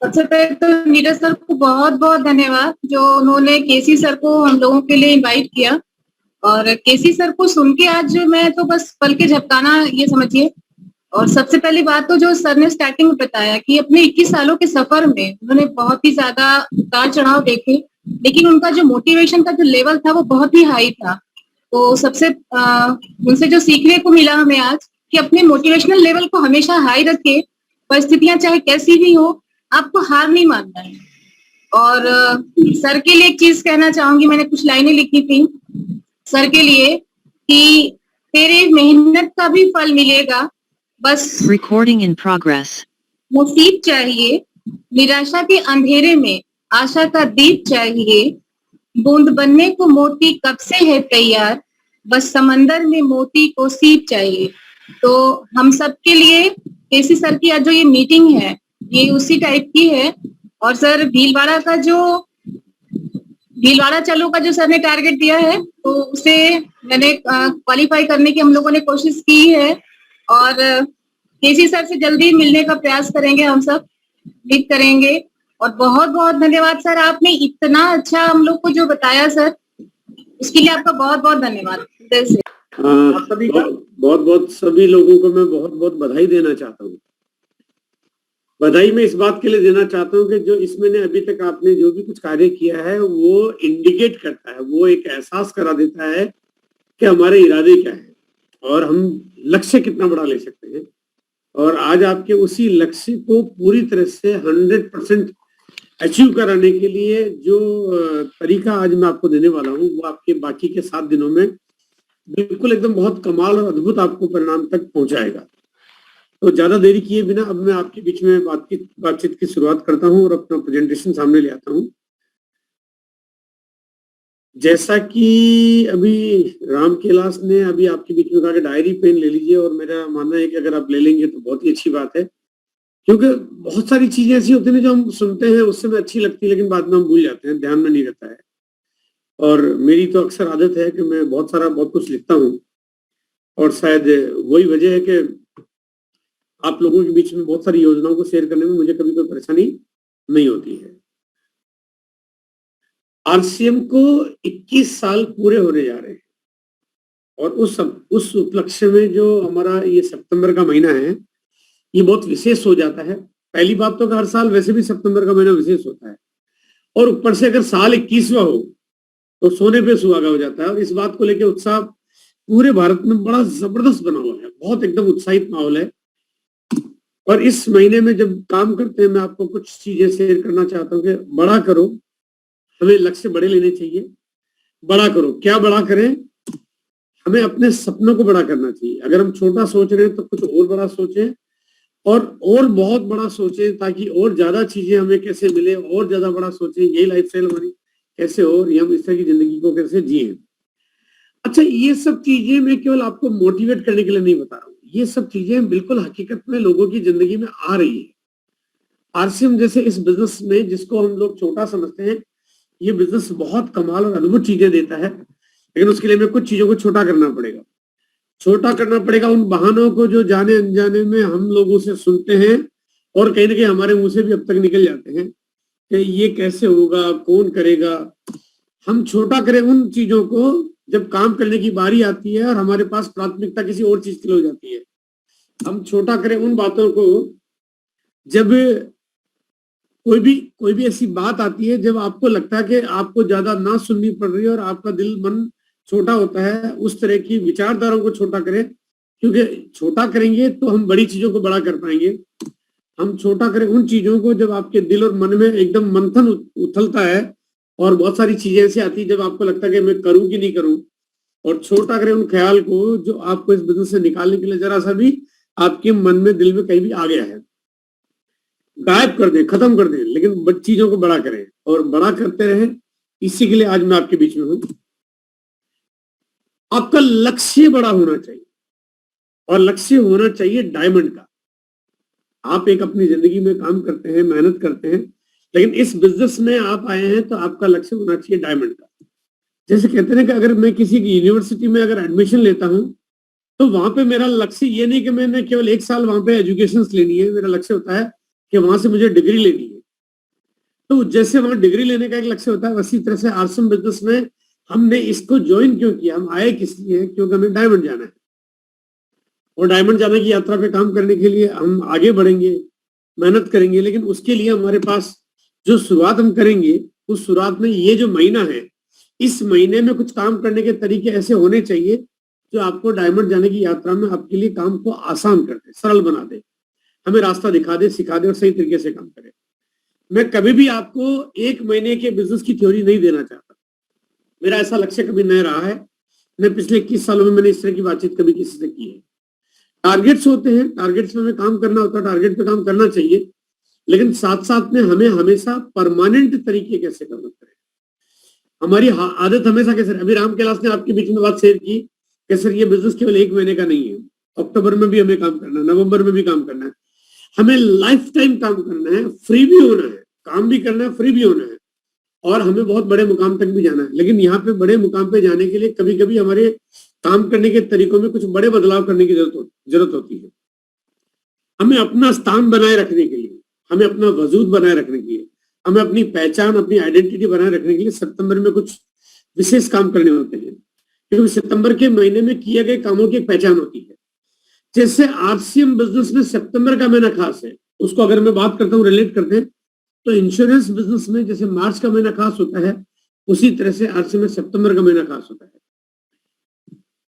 सबसे पहले तो नीरज सर को बहुत बहुत धन्यवाद जो उन्होंने केसी सर को हम लोगों के लिए इनवाइट किया। और केसी सर को सुन के आज मैं तो बस पल के झपकाना ये समझिए। और सबसे पहली बात तो जो सर ने स्टार्टिंग में बताया कि अपने 21 सालों के सफर में उन्होंने बहुत ही ज्यादा उतार चढ़ाव देखे, लेकिन उनका जो मोटिवेशन का जो लेवल था वो बहुत ही हाई था। तो सबसे उनसे जो सीखने को मिला हमें आज कि अपने मोटिवेशनल लेवल को हमेशा हाई रखे, परिस्थितियां चाहे कैसी भी हो, आपको हार नहीं मानना है। और सर के लिए एक चीज कहना चाहूंगी, मैंने कुछ लाइनें लिखी थी सर के लिए कि तेरे मेहनत का भी फल मिलेगा, बस Recording in progress. मुसीब चाहिए, निराशा के अंधेरे में आशा का दीप चाहिए, बूंद बनने को मोती कब से है तैयार, बस समंदर में मोती को सीप चाहिए। तो हम सब के लिए केसी सर की आज जो ये मीटिंग है ये उसी टाइप की है। और सर भीलवाड़ा चलो का जो सर ने टारगेट दिया है तो उसे मैंने क्वालिफाई करने की हम लोगों ने कोशिश की है। और केसी सर से जल्दी मिलने का प्रयास करेंगे, हम सब मीट करेंगे। और बहुत बहुत धन्यवाद सर, आपने इतना अच्छा हम लोग को जो बताया सर, उसके लिए आपका बहुत बहुत धन्यवाद दिल से। आप सभी का बहुत बहुत सभी लोगों को मैं बहुत बहुत बधाई देना चाहता हूँ। बधाई मैं इस बात के लिए देना चाहता हूँ कि जो इसमें ने अभी तक आपने जो भी कुछ कार्य किया है वो इंडिकेट करता है, वो एक एहसास करा देता है कि हमारे इरादे क्या है और हम लक्ष्य कितना बड़ा ले सकते हैं। और आज आपके उसी लक्ष्य को पूरी तरह से 100% अचीव कराने के लिए जो तरीका आज मैं आपको देने वाला हूँ वो आपके बाकी के 7 दिनों में बिल्कुल एकदम बहुत कमाल और अद्भुत आपको परिणाम तक पहुंचाएगा। तो ज्यादा देरी किए बिना अब मैं आपके बीच में बातचीत की शुरुआत करता हूं और अपना प्रेजेंटेशन सामने ले आता हूं। जैसा कि अभी राम कैलाश ने अभी आपके बीच में कहा कि डायरी पेन ले लीजिए, और मेरा मानना है कि अगर आप ले लेंगे तो बहुत ही अच्छी बात है, क्योंकि बहुत सारी चीजें ऐसी होती हैं जो हम सुनते हैं उस समय अच्छी लगती है लेकिन बाद में हम भूल जाते हैं, ध्यान में नहीं रहता है। और मेरी तो अक्सर आदत है कि मैं बहुत कुछ लिखता हूँ, और शायद वही वजह है कि आप लोगों के बीच में बहुत सारी योजनाओं को शेयर करने में मुझे कभी कोई परेशानी नहीं होती है। आरसीएम को 21 साल पूरे होने जा रहे हैं, और उस उपलक्ष्य में जो हमारा ये सितंबर का महीना है ये बहुत विशेष हो जाता है। पहली बात तो हर साल वैसे भी सितंबर का महीना विशेष होता है, और ऊपर से अगर साल 21वां हो तो सोने पे सुहागा हो जाता है। और इस बात को लेकर उत्साह पूरे भारत में बड़ा जबरदस्त बना हुआ है, बहुत एकदम उत्साहित माहौल है। और इस महीने में जब काम करते हैं मैं आपको कुछ चीजें शेयर करना चाहता हूँ कि बड़ा करो, हमें लक्ष्य बड़े लेने चाहिए। बड़ा करो, क्या बड़ा करें? हमें अपने सपनों को बड़ा करना चाहिए। अगर हम छोटा सोच रहे हैं तो कुछ और बड़ा सोचें, और बहुत बड़ा सोचें, ताकि और ज्यादा चीजें हमें कैसे मिले, और ज्यादा बड़ा सोचें यही लाइफस्टाइल हमारी कैसे हो, और हम इस तरह की जिंदगी को कैसे जिए। अच्छा, ये सब चीजें मैं केवल आपको मोटिवेट करने के लिए नहीं बता रहा हूँ, ये सब चीजें बिल्कुल हकीकत में लोगों की जिंदगी में आ रही है। आरसीएम जैसे इस बिजनेस में, जिसको हम लोग छोटा समझते हैं, ये बिजनेस बहुत कमाल और अद्भुत चीजें देता है, लेकिन उसके लिए हमें कुछ चीजों को छोटा करना पड़ेगा। छोटा करना पड़ेगा उन बहानों को जो जाने अनजाने में हम लोगों से सुनते हैं, और कहीं ना कहीं हमारे मुंह से भी अब तक निकल जाते हैं कि ये कैसे होगा, कौन करेगा। हम छोटा करें उन चीजों को जब काम करने की बारी आती है और हमारे पास प्राथमिकता किसी और चीज के लिए हो जाती है। हम छोटा करें उन बातों को जब कोई भी ऐसी बात आती है जब आपको लगता है कि आपको ज्यादा ना सुननी पड़ रही है और आपका दिल मन छोटा होता है, उस तरह की विचारधाराओं को छोटा करें, क्योंकि छोटा करेंगे तो हम बड़ी चीजों को बड़ा कर पाएंगे। हम छोटा करें उन चीजों को जब आपके दिल और मन में एकदम मंथन उथलता है और बहुत सारी चीजें ऐसी आती है जब आपको लगता है कि मैं करूं कि नहीं करूं। और छोटा करें उन ख्याल को जो आपको इस बिजनेस से निकालने के लिए जरा सा भी आपके मन में, दिल में कहीं भी आ गया है, गायब कर दें, खत्म कर दें, लेकिन चीजों को बड़ा करें और बड़ा करते रहें। इसी के लिए आज मैं आपके बीच में हूं। आपका लक्ष्य बड़ा होना चाहिए, और लक्ष्य होना चाहिए डायमंड का। आप एक अपनी जिंदगी में काम करते हैं, मेहनत करते हैं, लेकिन इस बिजनेस में आप आए हैं तो आपका लक्ष्य होना चाहिए डायमंड का। जैसे कहते हैं कि अगर मैं किसी यूनिवर्सिटी में अगर एडमिशन लेता हूं तो वहां पे मेरा लक्ष्य ये नहीं कि मैंने केवल 1 साल वहां पे एजुकेशन लेनी है। मेरा लक्ष्य होता है कि वहां से मुझे डिग्री लेनी है, तो जैसे वहां डिग्री लेने का एक लक्ष्य होता है, उसी तरह से आरसीएम बिजनेस में हमने इसको ज्वाइन क्यों किया, हम आए किस लिए, क्योंकि हमें डायमंड जाना है। और डायमंड जाने की यात्रा पे काम करने के लिए हम आगे बढ़ेंगे, मेहनत करेंगे, लेकिन उसके लिए हमारे पास जो शुरुआत हम करेंगे, उस शुरुआत में ये जो महीना है, इस महीने में कुछ काम करने के तरीके ऐसे होने चाहिए जो आपको डायमंड जाने की यात्रा में आपके लिए काम को आसान कर दे, सरल बना दे, हमें रास्ता दिखा दे, सिखा दे और सही तरीके से काम करे। मैं कभी भी आपको 1 महीने के बिजनेस की थ्योरी नहीं देना चाहता, मेरा ऐसा लक्ष्य कभी नहीं रहा है, मैं पिछले 21 सालों में मैंने इस तरह की बातचीत कभी किसी से की है। टारगेट्स होते हैं, टारगेट्स में हमें काम करना होता है, टारगेट पे काम करना चाहिए, लेकिन साथ साथ में हमें हमेशा परमानेंट तरीके कैसे करना पड़ेगा, हमारी आदत हमेशा कैसे। अभी राम कैलाश ने आपके बीच में बात शेयर की कि सर ये बिजनेस केवल 1 महीने का नहीं है, अक्टूबर में भी हमें काम करना है, नवंबर में भी काम करना है, हमें लाइफ टाइम काम करना है, फ्री भी होना है, काम भी करना है, फ्री भी होना है, और हमें बहुत बड़े मुकाम तक भी जाना है। लेकिन यहाँ पे बड़े मुकाम पे जाने के लिए कभी कभी हमारे काम करने के तरीकों में कुछ बड़े बदलाव करने की जरूरत होती है। हमें अपना स्थान बनाए रखने के लिए, हमें अपना वजूद बनाए रखने के लिए, हमें अपनी पहचान, अपनी आइडेंटिटी बनाए रखने के लिए सितंबर में कुछ विशेष काम करने होते हैं, क्योंकि सितंबर के महीने में किए गए कामों की एक पहचान होती है। जैसे आरसीएम बिजनेस में सितंबर का महीना खास है, उसको अगर मैं बात करता हूँ, रिलेट करते हैं, तो इंश्योरेंस बिजनेस में जैसे मार्च का महीना खास होता है, उसी तरह से आरसीएम में सितंबर का महीना खास होता है।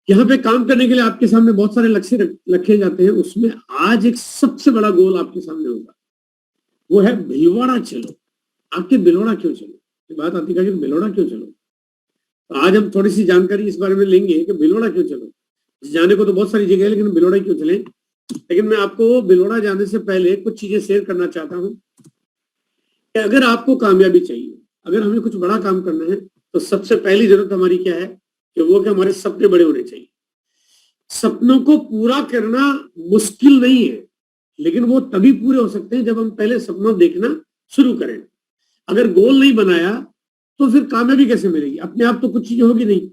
यहाँ पे काम करने के लिए आपके सामने बहुत सारे लक्ष्य रखे जाते हैं, उसमें आज एक सबसे बड़ा गोल आपके सामने होगा, वो है भिलवाड़ा चलो। आपके भिलवाड़ा क्यों चलो, बात आती है कि भिलवाड़ा क्यों चलो, तो आज हम थोड़ी सी जानकारी इस बारे में लेंगे कि भिलवाड़ा क्यों चलो। जाने को तो बहुत सारी जगह है, लेकिन भिलवाड़ा क्यों चले। लेकिन मैं आपको भिलवाड़ा जाने से पहले कुछ चीजें शेयर करना चाहता हूँ कि अगर आपको कामयाबी चाहिए, अगर हमें कुछ बड़ा काम करना है, तो सबसे पहली जरूरत हमारी क्या है कि वो कि हमारे सपने बड़े होने चाहिए। सपनों को पूरा करना मुश्किल नहीं है, लेकिन वो तभी पूरे हो सकते हैं जब हम पहले सपना देखना शुरू करें। अगर गोल नहीं बनाया तो फिर कामयाबी कैसे मिलेगी, अपने आप तो कुछ चीजें होगी नहीं।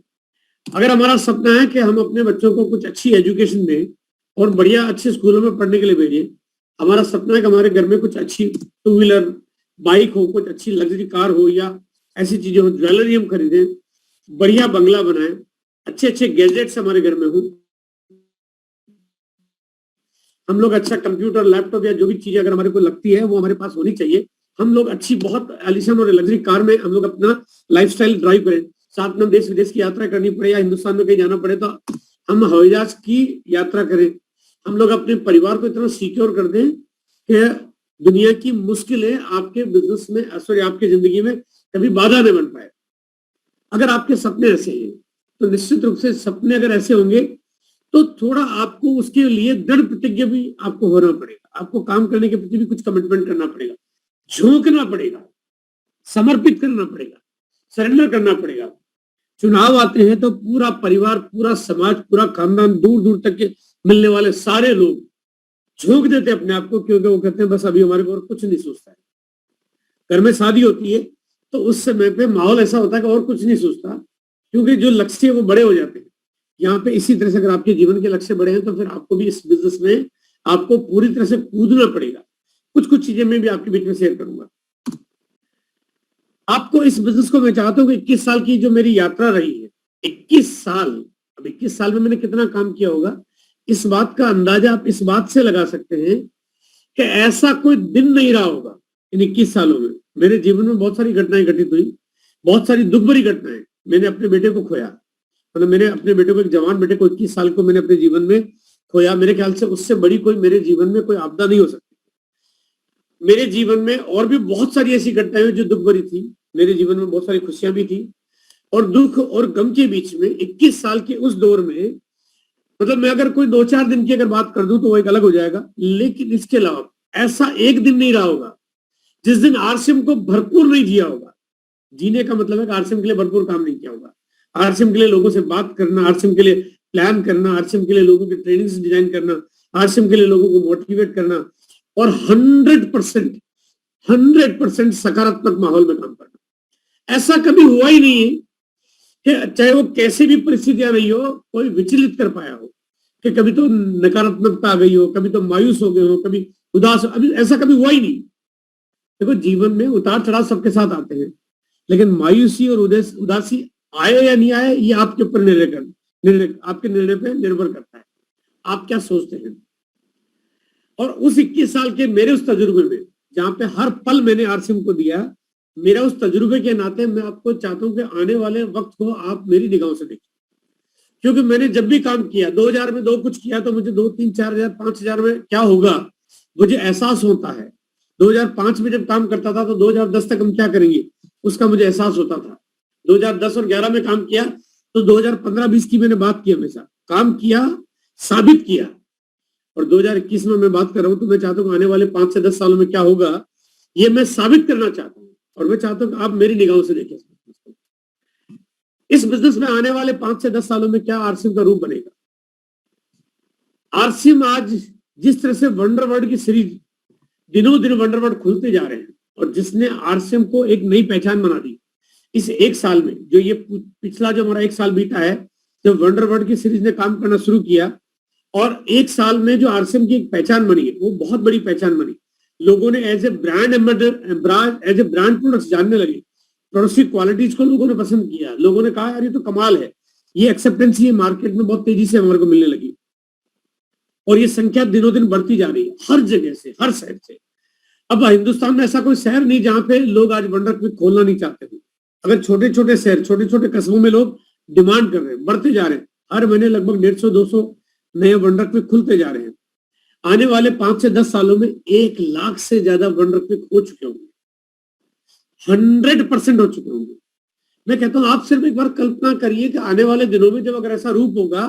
अगर हमारा सपना है कि हम अपने बच्चों को कुछ अच्छी एजुकेशन दें और बढ़िया अच्छे स्कूलों में पढ़ने के लिए भेजें, हमारा सपना है कि हमारे घर में कुछ अच्छी 2 व्हीलर बाइक हो, कुछ अच्छी लग्जरी कार हो, या ऐसी चीजें हो, ज्वेलरी हम खरीदें, बढ़िया बंगला बनाएं, अच्छे अच्छे गैजेट्स हमारे घर में हो, हम लोग अच्छा कंप्यूटर, लैपटॉप या जो भी चीजें अगर हमारे को लगती है वो हमारे पास होनी चाहिए। हम लोग अच्छी बहुत एलिशन और लग्जरी कार में हम लोग अपना लाइफस्टाइल ड्राइव करें, साथ में देश विदेश की यात्रा करनी पड़े या हिंदुस्तान में कहीं जाना पड़े तो हम हवाई जहाज की यात्रा करें। हम लोग अपने परिवार को इतना सिक्योर कर दें कि दुनिया की मुश्किलें आपके बिजनेस में, सॉरी आपकी जिंदगी में कभी बाधा न बन पाए। अगर आपके सपने ऐसे हैं तो निश्चित रूप से सपने अगर ऐसे होंगे तो थोड़ा आपको उसके लिए दृढ़ प्रतिज्ञा भी आपको होना पड़ेगा, आपको काम करने के प्रति भी कुछ कमिटमेंट करना पड़ेगा, झोंकना पड़ेगा, समर्पित करना पड़ेगा, सरेंडर करना पड़ेगा। चुनाव आते हैं तो पूरा परिवार, पूरा समाज, पूरा खानदान, दूर दूर तक के मिलने वाले सारे लोग झोंक देते हैं अपने आप को, क्योंकि वो कहते हैं बस अभी हमारे को और कुछ नहीं सोचता है। घर में शादी होती है तो उस समय पे माहौल ऐसा होता है कि और कुछ नहीं सोचता, क्योंकि जो लक्ष्य है वो बड़े हो जाते हैं। यहाँ पे इसी तरह से अगर आपके जीवन के लक्ष्य बड़े हैं तो फिर आपको भी इस बिजनेस में आपको पूरी तरह से कूदना पड़ेगा। कुछ चीजें मैं भी आपके बीच में शेयर करूंगा। आपको इस बिजनेस को मैं चाहता हूँ कि 21 साल की जो मेरी यात्रा रही है, 21 साल, अब 21 साल में मैंने कितना काम किया होगा, इस बात का अंदाजा आप इस बात से लगा सकते हैं कि ऐसा कोई दिन नहीं रहा होगा इन 21 सालों में। मेरे जीवन में बहुत सारी घटनाएं घटित हुई, बहुत सारी दुख भरी घटनाएं। मैंने अपने बेटे को खोया, मतलब मैंने अपने बेटे को, एक जवान बेटे को 21 साल को मैंने अपने जीवन में खोया। मेरे ख्याल से उससे बड़ी कोई मेरे जीवन में कोई आपदा नहीं हो सकती। मेरे जीवन में और भी बहुत सारी ऐसी घटनाएं हुई जो दुख भरी थी। मेरे जीवन में बहुत सारी खुशियां भी थी, और दुख और गम के बीच में 21 साल के उस दौर में, मतलब मैं अगर कोई 2-4 दिन की अगर बात कर दूं तो वो एक अलग हो जाएगा, लेकिन इसके अलावा ऐसा एक दिन नहीं रहा होगा जिस दिन आरसीएम को भरपूर नहीं जिया होगा। जीने का मतलब है कि आरसीएम के लिए भरपूर काम नहीं किया होगा, आरसीएम के लिए लोगों से बात करना, आरसीएम के लिए प्लान करना, आरसीएम के लिए लोगों की ट्रेनिंग्स डिजाइन करना, आरसीएम के लिए लोगों को मोटिवेट करना, और 100% सकारात्मक माहौल में काम करना। ऐसा कभी हुआ ही नहीं है कि चाहे वो कैसे भी परिस्थितियां रही हो, कोई विचलित कर पाया हो, कि कभी तो नकारात्मकता आ गई हो, कभी तो मायूस हो गए हो, कभी उदास हो, अभी ऐसा कभी हुआ ही नहीं। देखो जीवन में उतार चढ़ाव सबके साथ आते हैं, लेकिन मायूसी और उदासी आए या नहीं आए ये आपके ऊपर आपके निर्णय पे निर्भर करता है, आप क्या सोचते हैं। और उस 21 साल के मेरे उस तजुर्बे में, जहां पे हर पल मैंने आरसीएम को दिया, मेरा उस तजुर्बे के नाते मैं आपको चाहता हूं कि आने वाले वक्त को आप मेरी निगाहों से देखें, क्योंकि मैंने जब भी काम किया 2000 में कुछ किया तो मुझे 2, 3, 4000, 5000 में क्या होगा मुझे एहसास होता है। 2005 में जब काम करता था तो 2010 तक हम क्या करेंगे उसका मुझे एहसास होता था। 2010 और 11 में काम किया तो 2015-20 की मैंने बात की, हमेशा काम किया, साबित किया। और 2021 में मैं बात कर रहा हूं तो मैं चाहता हूँ आने वाले 5 से 10 सालों में क्या होगा ये मैं साबित करना चाहता हूँ, और मैं चाहता हूँ आप मेरी निगाहों से देखें इस बिजनेस में आने वाले 5 से 10 सालों में क्या आरसीएम का रूप बनेगा। आरसीएम आज जिस तरह से वंडरवर्ल्ड की सीरीज दिनों दिन वंडरवर्ल्ड खुलते जा रहे हैं, और जिसने आरसीएम को एक नई पहचान बना दी इस एक साल में, जो ये पिछला जो हमारा एक साल बीता है जब वंडरवर्ल्ड की सीरीज ने काम करना शुरू किया, और एक साल में जो आरसीएम की एक पहचान बनी है वो बहुत बड़ी पहचान बनी। लोगों ने एज ए ब्रांड प्रोडक्ट्स जानने लगे, प्रोडक्ट्स की क्वालिटीज को लोगों ने पसंद किया, लोगों ने कहा यार ये तो कमाल है, ये एक्सेप्टेंस ये मार्केट में बहुत तेजी से हमारे को मिलने लगी, और ये संख्या दिनों दिन बढ़ती जा रही है हर जगह से, हर शहर से। अब हिंदुस्तान में ऐसा कोई शहर नहीं जहां पे लोग आज वंडर क्विक खोलना नहीं चाहते थे। अगर छोटे छोटे शहर, छोटे छोटे कस्बों में लोग डिमांड कर रहे हैं, बढ़ते जा रहे हैं, हर महीने लगभग 150-200 नए वंडर क्विक खुलते जा रहे हैं। आने वाले 5 से 10 सालों में 1 लाख से ज्यादा वंडर क्विक हो चुके होंगे, 100% हो चुके होंगे। मैं कहता हूं आप सिर्फ एक बार कल्पना करिए कि आने वाले दिनों में जब अगर ऐसा रूप होगा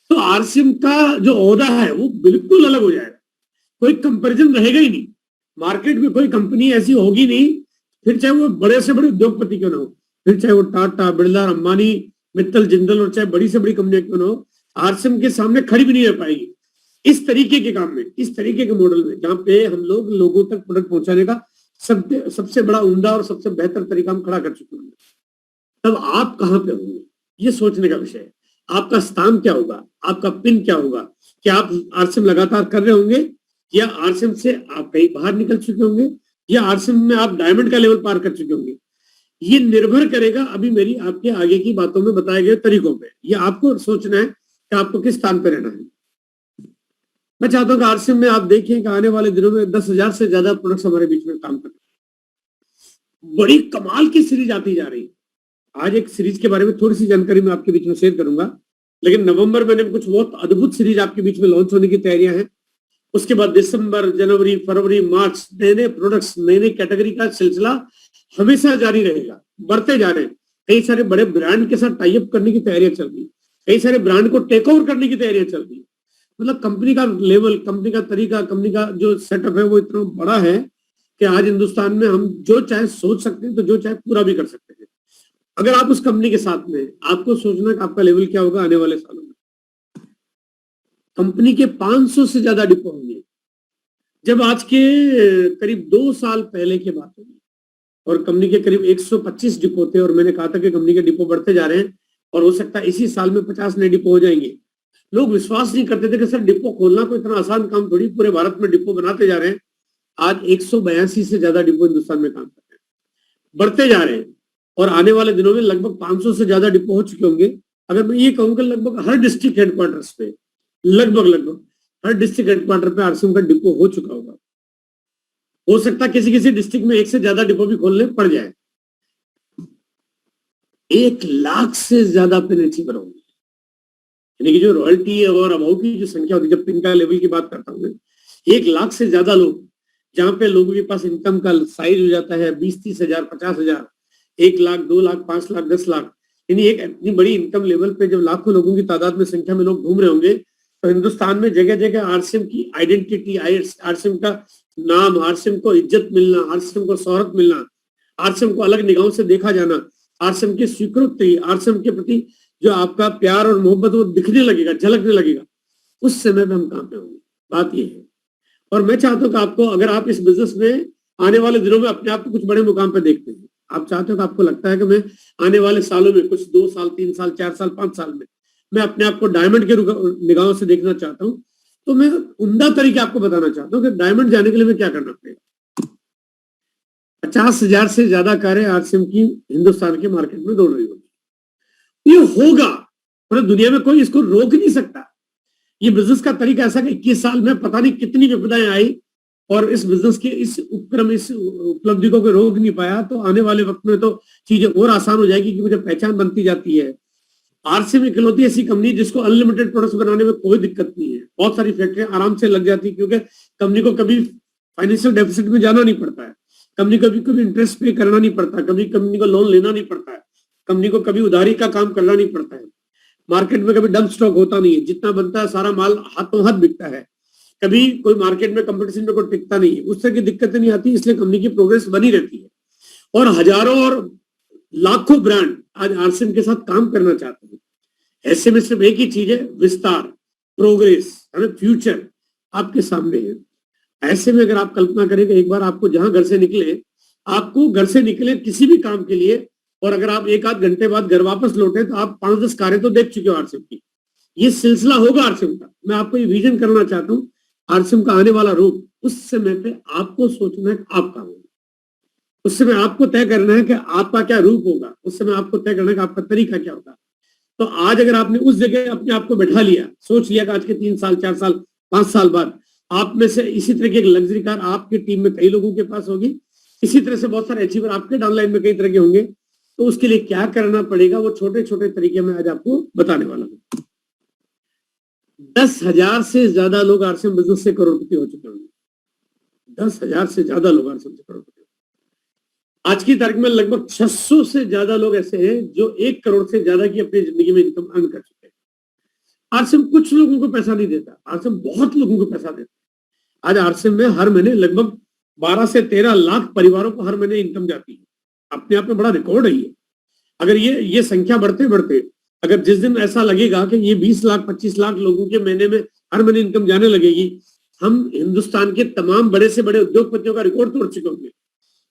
तो आरसीएम का जो ओहदा है वो बिल्कुल अलग हो जाएगा, कोई कंपैरिजन रहेगा ही नहीं। मार्केट में कोई कंपनी ऐसी होगी नहीं, फिर चाहे वो बड़े से बड़े उद्योगपति क्यों ना हो, फिर चाहे वो टाटा, बिरला, अंबानी, मित्तल, जिंदल और चाहे बड़ी से बड़ी कंपनियां क्यों ना हो, आरसीएम के सामने खड़ी भी नहीं रह पाएगी इस तरीके के काम में, इस तरीके के मॉडल में, जहां पे हम लोग लोगों तक प्रोडक्ट पहुंचाने का सबसे बड़ा उम्दा और सबसे बेहतर तरीका हम खड़ा कर चुके हैं। तब आप कहां पे होंगे ये सोचने का विषय है। आपका स्थान क्या होगा, आपका पिन क्या होगा, क्या आप आरसीएम लगातार कर रहे होंगे, या आरसीएम से आप कहीं बाहर निकल चुके होंगे, या आरसीएम में आप डायमंड का लेवल पार कर चुके होंगे। ये निर्भर करेगा अभी मेरी आपके आगे की बातों में बताए गए तरीकों पे। ये आपको सोचना है कि आपको किस स्थान पे रहना है। मैं चाहता हूं कि आरसीएम में आप देखिए कि आने वाले दिनों में 10,000 से ज्यादा प्रोडक्ट्स हमारे बीच में काम कर रहे हैं। बड़ी कमाल की सीरीज आती जा रही है। आज एक सीरीज के बारे में थोड़ी सी जानकारी मैं आपके बीच में शेयर करूंगा, लेकिन नवंबर महीने में कुछ बहुत अद्भुत सीरीज आपके बीच में लॉन्च होने की तैयारियां हैं। उसके बाद दिसंबर, जनवरी, फरवरी, मार्च नए नए प्रोडक्ट्स, नई नई कैटेगरी का सिलसिला हमेशा जारी रहेगा, बढ़ते जा रहे हैं। कई सारे बड़े ब्रांड के साथ टाइप करने की तैयारियां चल रही है, कई सारे ब्रांड को टेक ओवर करने की तैयारियां चल रही है। मतलब कंपनी का लेवल, कंपनी का तरीका, कंपनी का जो सेटअप है वो इतना बड़ा है कि आज हिंदुस्तान में हम जो चाहे सोच सकते हैं तो जो चाहे पूरा भी कर सकते हैं। अगर आप उस कंपनी के साथ में, आपको सोचना कि आपका लेवल क्या होगा आने वाले सालों में। कंपनी के 500 से ज्यादा डिपो होंगे। जब आज के करीब 2 साल पहले की बात होगी और कंपनी के करीब 125 डिपो थे, और मैंने कहा था कि कंपनी के डिपो बढ़ते जा रहे हैं और हो सकता है इसी साल में 50 नए डिपो हो जाएंगे। लोग विश्वास नहीं करते थे कि सर डिपो खोलना कोई इतना आसान काम थोड़ी, पूरे भारत में डिपो बनाते जा रहे हैं। आज 182 से ज्यादा डिपो हिंदुस्तान में काम कर रहे हैं, बढ़ते जा रहे हैं, और आने वाले दिनों में लगभग 500 से ज्यादा डिपो हो चुके होंगे। अगर मैं ये कहूँ कि लगभग हर डिस्ट्रिक्ट हेडक्वार्टर्स पे, लगभग हर डिस्ट्रिक्ट हेडक्वार्टर पे आरसीएम का डिपो हो चुका होगा। हो सकता है किसी किसी डिस्ट्रिक्ट में 1 से ज्यादा डिपो भी खोलने पड़ जाए। 1 लाख से ज्यादा पिन अचीवर होंगे, यानी कि जो रॉयल्टी और अभाव की जो संख्या होती है, जब पिन का लेवल की बात करता हूँ, 1 लाख से ज्यादा लोग, जहां पे लोगों के पास इनकम का साइज हो जाता है 20-30 हजार, 50 हजार, 1 लाख, 2 लाख, 5 लाख, 10 लाख, यानी एक इतनी बड़ी इनकम लेवल पे जब लाखों लोगों की तादाद में, संख्या में लोग घूम रहे होंगे, तो हिंदुस्तान में जगह जगह आरसीएम की आइडेंटिटी, आरसीएम का नाम, आरसीएम को इज्जत मिलना, आरसीएम को शोहरत मिलना, आरसीएम को अलग निगाहों से देखा जाना, आरसीएम की स्वीकृति, आरसीएम के प्रति जो आपका प्यार और मोहब्बत वो दिखने लगेगा, झलकने लगेगा। उस समय में हम कहां पे होंगे, बात ये है। और मैं चाहता हूं कि आपको, अगर आप इस बिजनेस में आने वाले दिनों में अपने आप को कुछ बड़े मुकाम पे देखते हैं, आप चाहते हो कि आपको लगता है कि मैं आने वाले सालों में, कुछ 2 साल, 3 साल, 4 साल, 5 साल में मैं अपने आप को डायमंड के निगाहों से देखना चाहता हूं, तो मैं उम्दा तरीके आपको बताना चाहता हूं कि डायमंड जाने के लिए मैं क्या करना पड़ेगा। 50,000 से ज्यादा कारें आरसीएम की हिंदुस्तान के मार्केट में दौड़ रही होगी। ये होगा, मतलब दुनिया में कोई इसको रोक नहीं सकता। ये बिजनेस का तरीका ऐसा कि 21 साल में पता नहीं कितनी विपदाएं आई और इस बिजनेस के इस उपक्रम, इस उपलब्धि को कोई रोक नहीं पाया। तो आने वाले वक्त में तो चीजें और आसान हो जाएगी क्योंकि जब पहचान बनती जाती है। आरसीएम इकलौती ऐसी कंपनी जिसको अनलिमिटेड प्रोडक्ट्स बनाने में कोई दिक्कत नहीं है। बहुत सारी फैक्ट्रियां आराम से लग जाती है क्योंकि कंपनी को कभी फाइनेंशियल डेफिसिट में जाना नहीं पड़ता है, कंपनी को कभी इंटरेस्ट पे करना नहीं पड़ता, कभी कंपनी को लोन लेना नहीं पड़ता है, कंपनी को कभी उधारी का काम करना नहीं पड़ता है, मार्केट में कभी डंप स्टॉक होता नहीं है, जितना बनता है सारा माल हाथों हाथ बिकता है, कभी कोई मार्केट में कंपटीशन में कोई टिकता नहीं है, उस तरह की दिक्कतें नहीं आती। इसलिए कंपनी की प्रोग्रेस बनी रहती है और हजारों और लाखों ब्रांड आज आरसीएम के साथ काम करना चाहते हैं। ऐसे में सिर्फ एक ही चीज है, विस्तार, प्रोग्रेस, फ्यूचर आपके सामने है। ऐसे में अगर आप कल्पना करें कि एक बार आपको जहां घर से निकले, आपको घर से निकले किसी भी काम के लिए और अगर आप एक आध घंटे बाद घर वापस लौटे तो आप 5-10 कारें तो देख चुके हो आरसीएम की। ये सिलसिला होगा आरसीएम का। मैं आपको ये विजन करना चाहता हूँ आरसीएम का आने वाला रूप। उस समय पे आपको सोचना है आपका होगा, उस समय आपको तय करना है कि आपका क्या रूप होगा, उस समय आपको तय करना है कि आपका तरीका क्या होगा। तो आज अगर आपने उस जगह अपने आप को बैठा लिया, सोच लिया कि आज के 3 साल 4 साल 5 साल बाद आप में से इसी तरह की एक लग्जरी कार आपकी टीम में कई लोगों के पास होगी, इसी तरह से बहुत सारे अचीवर आपके डाउनलाइन में कई तरह के होंगे, तो उसके लिए क्या करना पड़ेगा वो छोटे छोटे तरीके में आज आपको बताने वाला हूँ। 10,000 से ज्यादा लोग आरसीएम बिजनेस से करोड़पति हो चुके होंगे। 10,000 से ज्यादा लोग आरसीएम से करोड़पति। आज की तारीख में लगभग 600 से ज्यादा लोग ऐसे हैं जो 1 करोड़ से ज्यादा की अपनी जिंदगी में इनकम अर्न कर चुके हैं। आरसीएम कुछ लोगों को पैसा नहीं देता, आरसीएम बहुत लोगों को पैसा देता है। आज आरसीएम में हर महीने लगभग 12 से 13 लाख परिवारों को हर महीने इनकम जाती है। अपने आप में बड़ा रिकॉर्ड है ये। अगर ये संख्या बढ़ते बढ़ते अगर जिस दिन ऐसा लगेगा कि ये 20 लाख 25 लाख लोगों के महीने में हर महीने इनकम जाने लगेगी, हम हिंदुस्तान के तमाम बड़े से बड़े उद्योगपतियों का रिकॉर्ड तोड़ चुके होंगे।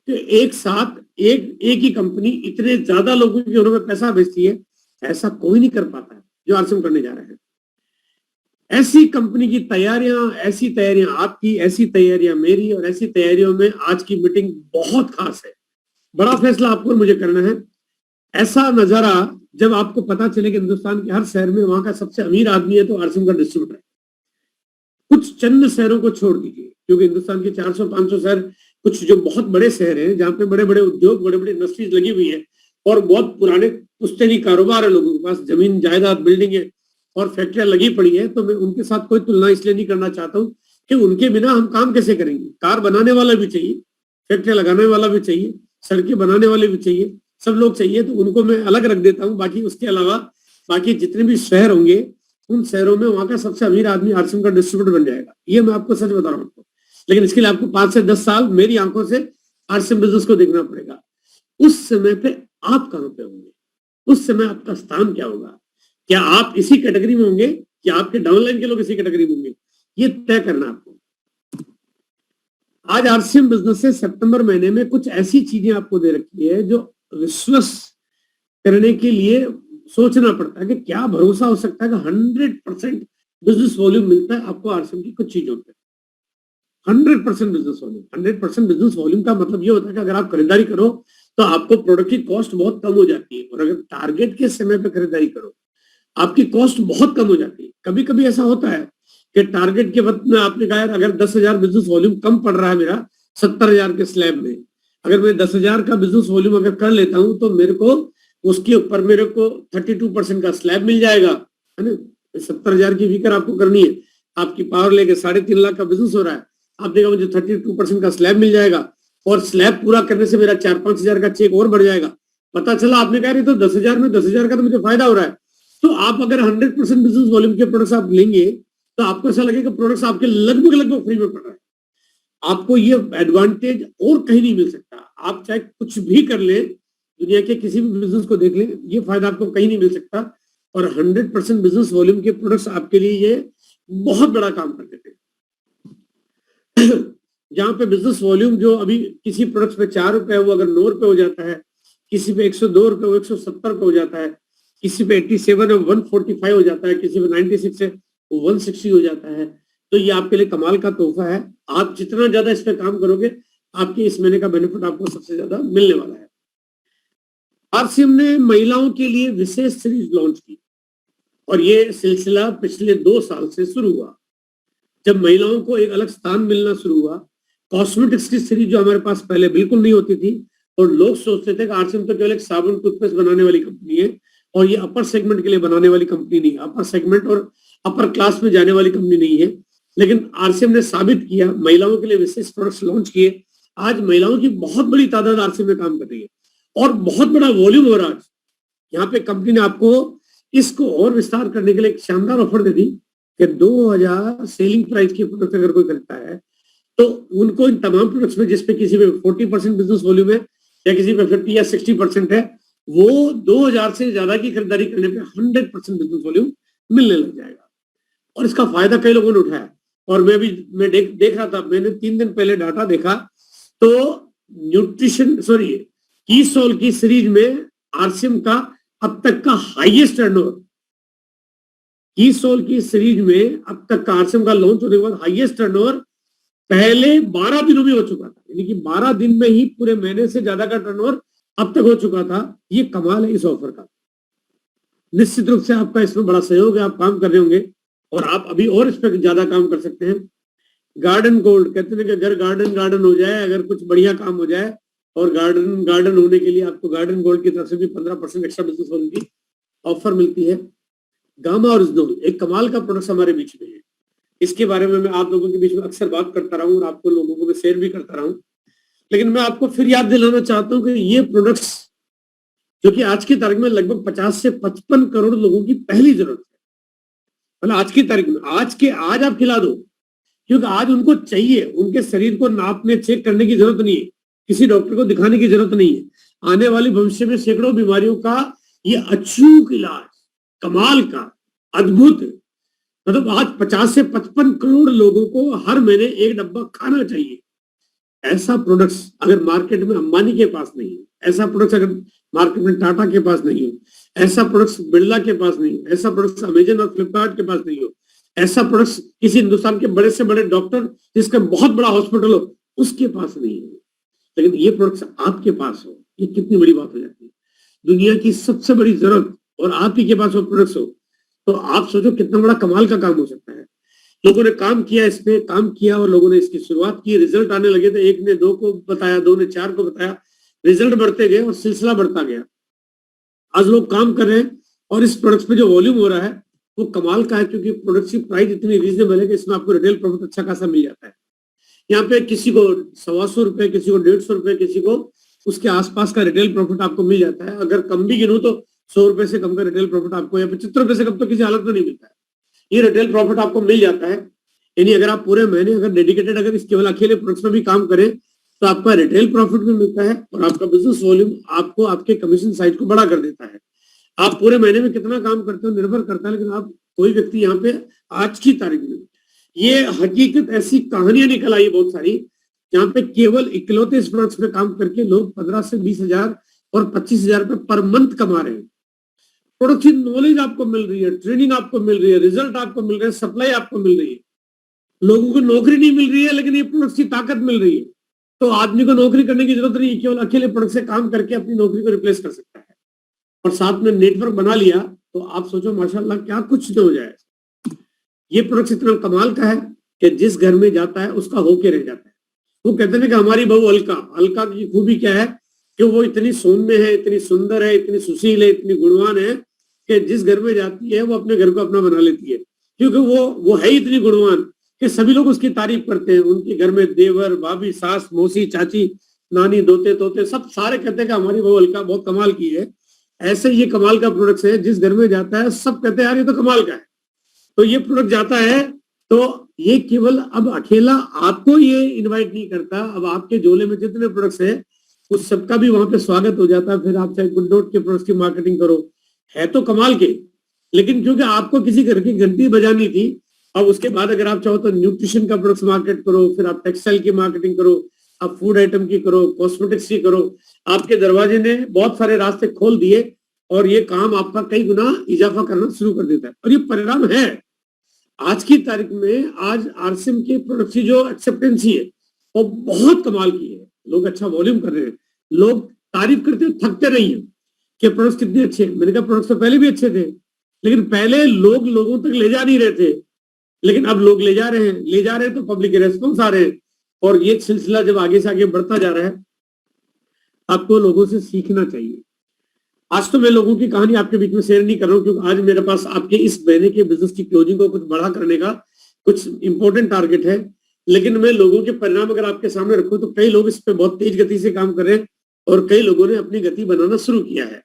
तो एक साथ एक ही कंपनी इतने ज्यादा लोगों की उन्होंने पैसा भेजती है, ऐसा कोई नहीं कर पाता है जो आरसीएम करने जा रहे हैं। ऐसी कंपनी की तैयारियां, ऐसी तैयारियां आपकी, ऐसी तैयारियां मेरी और ऐसी तैयारियों में आज की मीटिंग बहुत खास है। बड़ा फैसला आपको और मुझे करना है। ऐसा नजारा जब आपको पता चले कि हिंदुस्तान के हर शहर में वहां का सबसे अमीर आदमी है तो आरसीएम का डिस्ट्रीब्यूटर है। कुछ चंद शहरों को छोड़ दीजिए क्योंकि हिंदुस्तान के 400-500 शहर, कुछ जो बहुत बड़े शहर हैं जहाँ पे बड़े बड़े उद्योग, बड़े बड़े इंडस्ट्रीज लगी हुई है और बहुत पुराने पुश्तैनी कारोबार है, लोगों के पास जमीन जायदाद, बिल्डिंगें और फैक्ट्रियां लगी पड़ी है, तो मैं उनके साथ कोई तुलना इसलिए नहीं करना चाहता हूँ कि उनके बिना हम काम कैसे करेंगे। कार बनाने वाला भी चाहिए, फैक्ट्रियां लगाने वाला भी चाहिए, सड़कें बनाने वाले भी चाहिए, सब लोग चाहिए, तो उनको मैं अलग रख देता हूँ। बाकी उसके अलावा बाकी जितने भी शहर होंगे उन शहरों में वहां का सबसे अमीर आदमी आरसीएम का डिस्ट्रीब्यूटर बन जाएगा। ये मैं आपको सच बता रहा हूँ। लेकिन इसके लिए आपको 5 से 10 साल मेरी आंखों से आरसीएम बिजनेस को देखना पड़ेगा। उस समय पे आप कहां पे होंगे, उस समय आपका स्थान क्या होगा, क्या आप इसी कैटेगरी में होंगे, क्या आपके डाउनलाइन के लोग इसी कैटेगरी में होंगे, ये तय करना आपको। आज आरसीएम बिजनेस से सितंबर महीने में कुछ ऐसी चीजें आपको दे रखी है जो विश्वास करने के लिए सोचना पड़ता है कि क्या भरोसा हो सकता है कि 100% बिजनेस वॉल्यूम मिलता है आपको आरसीएम की कुछ चीजों पे। 100% बिजनेस वॉल्यूम। 100% बिजनेस वॉल्यूम का मतलब ये होता है कि अगर आप खरीदारी करो तो आपको प्रोडक्ट की कॉस्ट बहुत कम हो जाती है और अगर टारगेट के समय पे खरीदारी करो आपकी कॉस्ट बहुत कम हो जाती है। कभी कभी ऐसा होता है कि टारगेट के वक्त में आपने कहा अगर 10,000 बिजनेस वॉल्यूम कम पड़ रहा है मेरा 70,000 के स्लैब में, अगर मैं 10,000 का बिजनेस वॉल्यूम अगर कर लेता हूं तो मेरे को उसके ऊपर मेरे को 32% का स्लैब मिल जाएगा, है ना। 70,000 की वीकर आपको करनी है, आपकी पावर लेके 3.5 लाख का बिजनेस हो रहा है, आप देखा मुझे 32% का स्लैब मिल जाएगा और स्लैब पूरा करने से मेरा 4-5 हजार का चेक और बढ़ जाएगा। पता चला आपने कहा तो 10,000 में 10,000 का तो मुझे फायदा हो रहा है। तो आप अगर 100% बिजनेस वॉल्यूम के प्रोडक्ट्स आप लेंगे तो आपको ऐसा लगेगा प्रोडक्ट्स आपके लगभग फ्री में पड़ रहा है। आपको ये एडवांटेज और कहीं नहीं मिल सकता। आप चाहे कुछ भी कर ले, दुनिया के किसी भी बिजनेस को देख लें, ये फायदा आपको कहीं नहीं मिल सकता। और 100% बिजनेस वॉल्यूम के प्रोडक्ट्स आपके लिए ये बहुत बड़ा काम कर देते हैं। जहां पे बिजनेस वॉल्यूम जो अभी किसी प्रोडक्ट्स पे 4 रुपए है वो अगर 9 रुपए हो जाता है, किसी पे 102 रुपए 170 रुपए हो जाता है, किसी पे 87 है 145 हो जाता है, किसी पे 96 है वो 160 हो जाता है। तो ये आपके लिए कमाल का तोहफा है। आप जितना ज्यादा इस पे काम करोगे आपके इस महीने का बेनिफिट आपको सबसे ज्यादा मिलने वाला है। आरसीएम ने महिलाओं के लिए विशेष सीरीज लॉन्च की और ये सिलसिला पिछले 2 साल से शुरू हुआ, जब महिलाओं को एक अलग स्थान मिलना शुरू हुआ। कॉस्मेटिक्स की सीरीज जो हमारे पास पहले बिल्कुल नहीं होती थी और लोग सोचते थे कि आरसीएम तो केवल एक साबुन टूथपेस्ट बनाने वाली कंपनी है और ये अपर सेगमेंट के लिए बनाने वाली कंपनी नहीं है, अपर सेगमेंट और अपर क्लास में जाने वाली कंपनी नहीं है। लेकिन आरसीएम ने साबित किया, महिलाओं के लिए विशेष प्रोडक्ट्स लॉन्च किए। आज महिलाओं की बहुत बड़ी तादाद आरसीएम में काम कर रही है और बहुत बड़ा वॉल्यूम हो रहा है। यहाँ पे कंपनी ने आपको इसको और विस्तार करने के लिए एक शानदार ऑफर दे दी कि 2000 सेलिंग प्राइस के प्रोडक्ट अगर कोई खरीदता है तो उनको इन तमाम प्रोडक्ट्स में, जिसपे किसी पे 40% बिजनेस वॉल्यूम है या किसी पे 50 या 60% है, वो 2000 से ज्यादा की खरीदारी करने पे 100% बिजनेस वॉल्यूम मिलने लग जाएगा। और इसका फायदा कई लोगों ने उठाया और मैं देख रहा था, मैंने 3 दिन पहले डाटा देखा तो कीसोल की सीरीज में आरसीएम का अब तक का हाईएस्ट टर्नओवर, कीसोल की सीरीज में अब तक का आरसीएम का लॉन्च होने के बाद हाईएस्ट टर्नओवर पहले 12 दिनों में हो चुका था, यानी कि 12 दिन में ही पूरे महीने से ज्यादा का टर्नओवर अब तक हो चुका था। ये कमाल है इस ऑफर का। निश्चित रूप से आपका इसमें बड़ा सहयोग है, आप काम कर रहे होंगे और आप अभी और इस पर ज्यादा काम कर सकते हैं। गार्डन गोल्ड कहते हैं कि अगर गार्डन हो जाए, अगर कुछ बढ़िया काम हो जाए और गार्डन होने के लिए आपको गार्डन गोल्ड की तरफ से भी 15% एक्स्ट्रा बिजनेस होने की ऑफर मिलती है। गामा ओरिजिनल एक कमाल का प्रोडक्ट हमारे बीच में है, इसके बारे में मैं आप लोगों के बीच में अक्सर बात करता रहा हूँ और आपको लोगों को मैं शेयर भी करता रहा हूँ। लेकिन मैं आपको फिर याद दिलाना चाहता हूँ कि ये प्रोडक्ट्स जो कि आज की तारीख में लगभग 50 से 55 करोड़ लोगों की पहली जरूरत है, मतलब आज की तारीख में, आज आप खिला दो, क्योंकि आज उनको चाहिए। उनके शरीर को नापने चेक करने की जरूरत नहीं है, किसी डॉक्टर को दिखाने की जरूरत नहीं है। आने वाले भविष्य में सैकड़ों बीमारियों का ये अचूक इलाज, कमाल का, अद्भुत, मतलब आज 50 से 55 करोड़ लोगों को हर महीने एक डब्बा खाना चाहिए। ऐसा प्रोडक्ट्स अगर मार्केट में अंबानी के पास नहीं है, ऐसा प्रोडक्ट्स अगर मार्केट में टाटा के पास नहीं हो, ऐसा प्रोडक्ट्स बिरला के पास नहीं हो, ऐसा प्रोडक्ट्स अमेजन और फ्लिपकार्ट के पास नहीं हो, ऐसा प्रोडक्ट्स किसी हिंदुस्तान के बड़े से बड़े डॉक्टर जिसका बहुत बड़ा हॉस्पिटल हो उसके पास नहीं है, लेकिन ये प्रोडक्ट्स आपके पास हो, ये कितनी बड़ी बात हो जाती है। दुनिया की सबसे बड़ी जरूरत और आप ही के पास वो प्रोडक्ट्स हो, तो आप सोचो कितना बड़ा कमाल का काम हो सकता है। लोगों ने काम किया, इस पे काम किया और लोगों ने इसकी शुरुआत की, रिजल्ट आने लगे थे। 1 ने 2 को बताया, 2 ने 4 को बताया, रिजल्ट बढ़ते गए और सिलसिला बढ़ता गया। आज लोग काम कर रहे हैं और इस प्रोडक्ट्स पे जो वॉल्यूम हो रहा है वो कमाल का है, क्योंकि प्रोडक्ट्स की प्राइस इतनी रीजनेबल है कि इसमें आपको रिटेल प्रॉफिट अच्छा खासा मिल जाता है। यहाँ पे किसी को 125 रुपए, किसी को 150 रुपए, किसी को उसके आसपास का रिटेल प्रॉफिट आपको मिल जाता है। अगर कम भी गिनूं तो 100 रुपए से कम का रिटेल प्रॉफिट आपको, या 75 रुपए से कम तो किसी हालत में नहीं मिलता है। ये रिटेल प्रॉफिट आपको मिल जाता है। यानी अगर आप पूरे महीने अगर डेडिकेटेड अगर इस केवल अकेले प्रोडक्ट्स में भी काम करें तो आपका रिटेल प्रॉफिट भी मिलता है और आपका बिजनेस वॉल्यूम आपको आपके कमीशन साइड को बड़ा कर देता है। आप पूरे महीने में कितना काम करते हो निर्भर करता है, लेकिन आप कोई व्यक्ति यहाँ पे आज की तारीख में, ये हकीकत ऐसी कहानियां निकल आई बहुत सारी, जहाँ पे केवल इकलौते इस प्रोडक्ट्स पे काम करके लोग 15 से 20 हजार और 25 हजार रुपए पर मंथ कमा रहे हैं। प्रोडक्ट की नॉलेज आपको मिल रही है, ट्रेनिंग आपको मिल रही है, रिजल्ट आपको मिल रहे हैं, सप्लाई आपको मिल रही है। लोगों को नौकरी नहीं मिल रही है, लेकिन ये प्रोडक्ट्स की ताकत मिल रही है। तो आदमी को नौकरी करने की जरूरत नहीं, केवल अकेले प्रोडक्ट से काम करके अपनी नौकरी को रिप्लेस कर सकता है। और साथ में नेटवर्क बना लिया तो आप सोचो माशाल्लाह क्या कुछ नहीं हो जाए। ये प्रोडक्ट इतना कमाल का है कि जिस घर में जाता है उसका होके रह जाता है। वो कहते हैं कि हमारी बहू अलका की खूबी क्या है कि वो इतनी सौम्य है, इतनी सुंदर है, इतनी सुशील है, इतनी गुणवान है कि जिस घर में जाती है वो अपने घर को अपना बना लेती है, क्योंकि वो है इतनी गुणवान कि सभी लोग उसकी तारीफ करते हैं। उनके घर में देवर, भाभी, सास, मौसी, चाची, नानी, दोते तोते सब सारे कहते हैं कि हमारी बहू अलका बहुत कमाल की है। ऐसे ये कमाल का प्रोडक्ट है, जिस घर में जाता है सब कहते हैं यार ये तो कमाल का है। तो ये प्रोडक्ट जाता है तो ये केवल अब अकेला आपको ये इनवाइट नहीं करता, अब आपके झोले में जितने प्रोडक्ट्स है उस सबका भी वहां पे स्वागत हो जाता है। फिर आप चाहे गुड नोट के प्रोडक्ट्स की मार्केटिंग करो, है तो कमाल के, लेकिन क्योंकि आपको किसी घर की घंटी बजानी थी, अब उसके बाद अगर आप चाहो तो न्यूट्रिशन का प्रोडक्ट्स मार्केट करो, फिर आप टेक्सटाइल की मार्केटिंग करो, आप फूड आइटम की करो, कॉस्मेटिक्स की करो। आपके दरवाजे ने बहुत सारे रास्ते खोल दिए और ये काम आपका कई गुना इजाफा करना शुरू कर देता है। और ये परिणाम है आज की तारीख में। आज आरसीएम के प्रोडक्ट की जो एक्सेप्टेंसी है वो बहुत कमाल की है। लोग अच्छा वॉल्यूम कर रहे हैं, लोग तारीफ करते हुए थकते नहीं है कि प्रोडक्ट्स कितने अच्छे हैं। मैंने कहा प्रोडक्ट्स तो पहले भी अच्छे थे, लेकिन पहले लोग लोगों तक ले जा नहीं रहे थे, लेकिन अब लोग ले जा रहे हैं, तो पब्लिक के रेस्पॉन्स आ रहे हैं, और ये सिलसिला जब आगे से आगे बढ़ता जा रहा है, आपको लोगों से सीखना चाहिए। आज तो मैं लोगों की कहानी आपके बीच में शेयर नहीं कर रहा हूँ, क्योंकि आज मेरे पास आपके इस महीने के बिजनेस की क्लोजिंग को कुछ बड़ा करने का कुछ इंपॉर्टेंट टारगेट है, लेकिन मैं लोगों के परिणाम अगर आपके सामने रखूं तो कई लोग इस पे बहुत तेज गति से काम कर रहे हैं और कई लोगों ने अपनी गति बनाना शुरू किया है।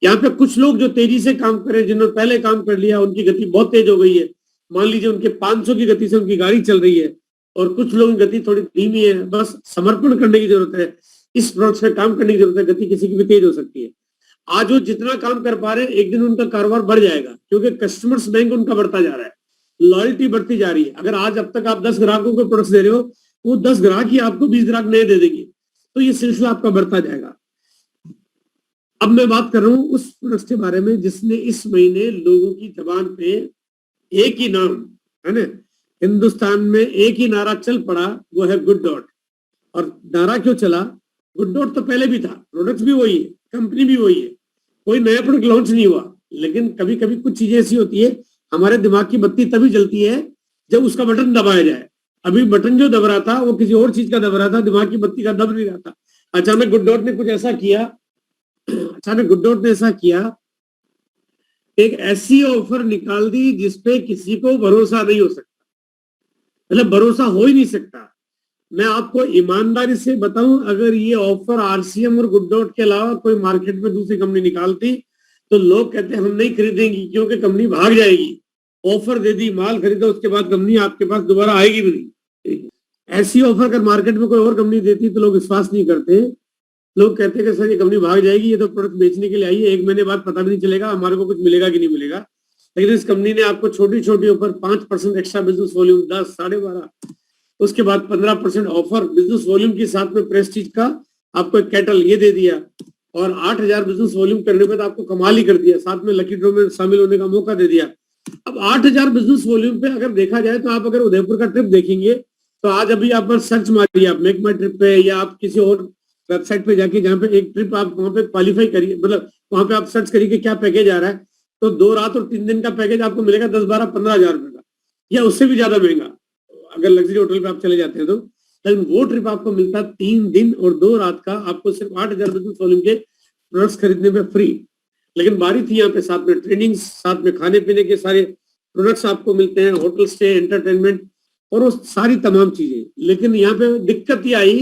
यहाँ पे कुछ लोग जो तेजी से काम कर रहे हैं, जिन्होंने पहले काम कर लिया, उनकी गति बहुत तेज हो गई है। मान लीजिए उनके 500 की गति से उनकी गाड़ी चल रही है, और कुछ लोगों की गति थोड़ी धीमी है, बस समर्पण करने की जरूरत है, इस प्रोडक्ट पे काम करने की जरूरत है, गति किसी की भी तेज हो सकती है। आज वो जितना काम कर पा रहे हैं, एक दिन उनका कारोबार बढ़ जाएगा, क्योंकि कस्टमर्स बैंक उनका बढ़ता जा रहा है, लॉयल्टी बढ़ती जा रही है। अगर आज अब तक आप 10 ग्राहकों को प्रोडक्ट्स दे रहे हो, वो 10 ग्राहक ही आपको 20 ग्राहक नए दे देंगे, तो ये सिलसिला आपका बढ़ता जाएगा। अब मैं बात कर रहा हूं उस प्रोडक्ट्स के बारे में जिसने इस महीने लोगों की जबान पे एक ही नाम है ना, हिंदुस्तान में एक ही नारा चल पड़ा, वो है गुड डॉट। और नारा क्यों चला? गुड डॉट तो पहले भी था, प्रोडक्ट्स भी वही है, कंपनी भी वही है, कोई नया प्रोडक्ट लॉन्च नहीं हुआ। लेकिन कभी कभी कुछ चीजें ऐसी होती है, हमारे दिमाग की बत्ती तभी जलती है जब उसका बटन दबाया जाए। अभी बटन जो दब रहा था वो किसी और चीज का दब रहा था, दिमाग की बत्ती का दब नहीं रहा था। अचानक गुड डॉट ने कुछ ऐसा किया, एक ऐसी ऑफर निकाल दी जिसपे किसी को भरोसा नहीं हो सकता, मतलब भरोसा हो ही नहीं सकता। मैं आपको ईमानदारी से बताऊं, अगर ये ऑफर आरसीएम और गुड डॉट के अलावा कोई मार्केट में दूसरी कंपनी निकालती तो लोग कहते हम नहीं खरीदेंगी, क्योंकि कंपनी भाग जाएगी। ऑफर दे दी, माल खरीदा, उसके बाद कंपनी आपके पास दोबारा आएगी भी नहीं। ऐसी ऑफर अगर मार्केट में कोई और कंपनी देती तो लोग विश्वास नहीं करते, लोग कहते कि सर ये कंपनी भाग जाएगी, ये तो प्रोडक्ट बेचने के लिए आई है, 1 महीने बाद पता भी नहीं चलेगा हमारे को कुछ मिलेगा कि नहीं मिलेगा। लेकिन इस कंपनी ने आपको छोटी छोटी ऑफर, 5% एक्स्ट्रा बिजनेस वॉल्यूम, 10, 12.5, उसके बाद 15% ऑफर बिजनेस वॉल्यूम के साथ में प्रेस्टीज का आपको एक कैटल ये दे दिया, और 8,000 बिजनेस वॉल्यूम करने पे तो आपको कमाल ही कर दिया, साथ में लकी ड्रॉ में शामिल होने का मौका दे दिया। अब 8,000 बिजनेस वॉल्यूम पे अगर देखा जाए तो आप अगर उदयपुर का ट्रिप देखेंगे तो आज अभी आप पर सर्च मारिए, आप मेक माई ट्रिप पे या आप किसी और वेबसाइट पे जाके जहाँ पे एक ट्रिप आप वहाँ पे क्वालिफाई करिए, मतलब वहाँ पे आप सर्च करिए कि क्या पैकेज आ रहा है, तो 2 रात और 3 दिन का पैकेज आपको मिलेगा 10, 12, 15 हजार रुपए का, या उससे भी ज्यादा महंगा अगर लग्जरी होटल पे आप चले जाते हैं तो। लेकिन वो ट्रिप आपको मिलता 3 दिन और 2 रात का, आपको सिर्फ 8,000 बिजनेस वॉल्यूम के प्रोडक्ट्स खरीदने में फ्री। लेकिन बारी थी यहाँ पे, साथ में ट्रेनिंग, साथ में खाने पीने के सारे प्रोडक्ट्स आपको मिलते हैं, होटल स्टे, एंटरटेनमेंट और वो सारी तमाम चीजें। लेकिन यहाँ पे दिक्कत ये आई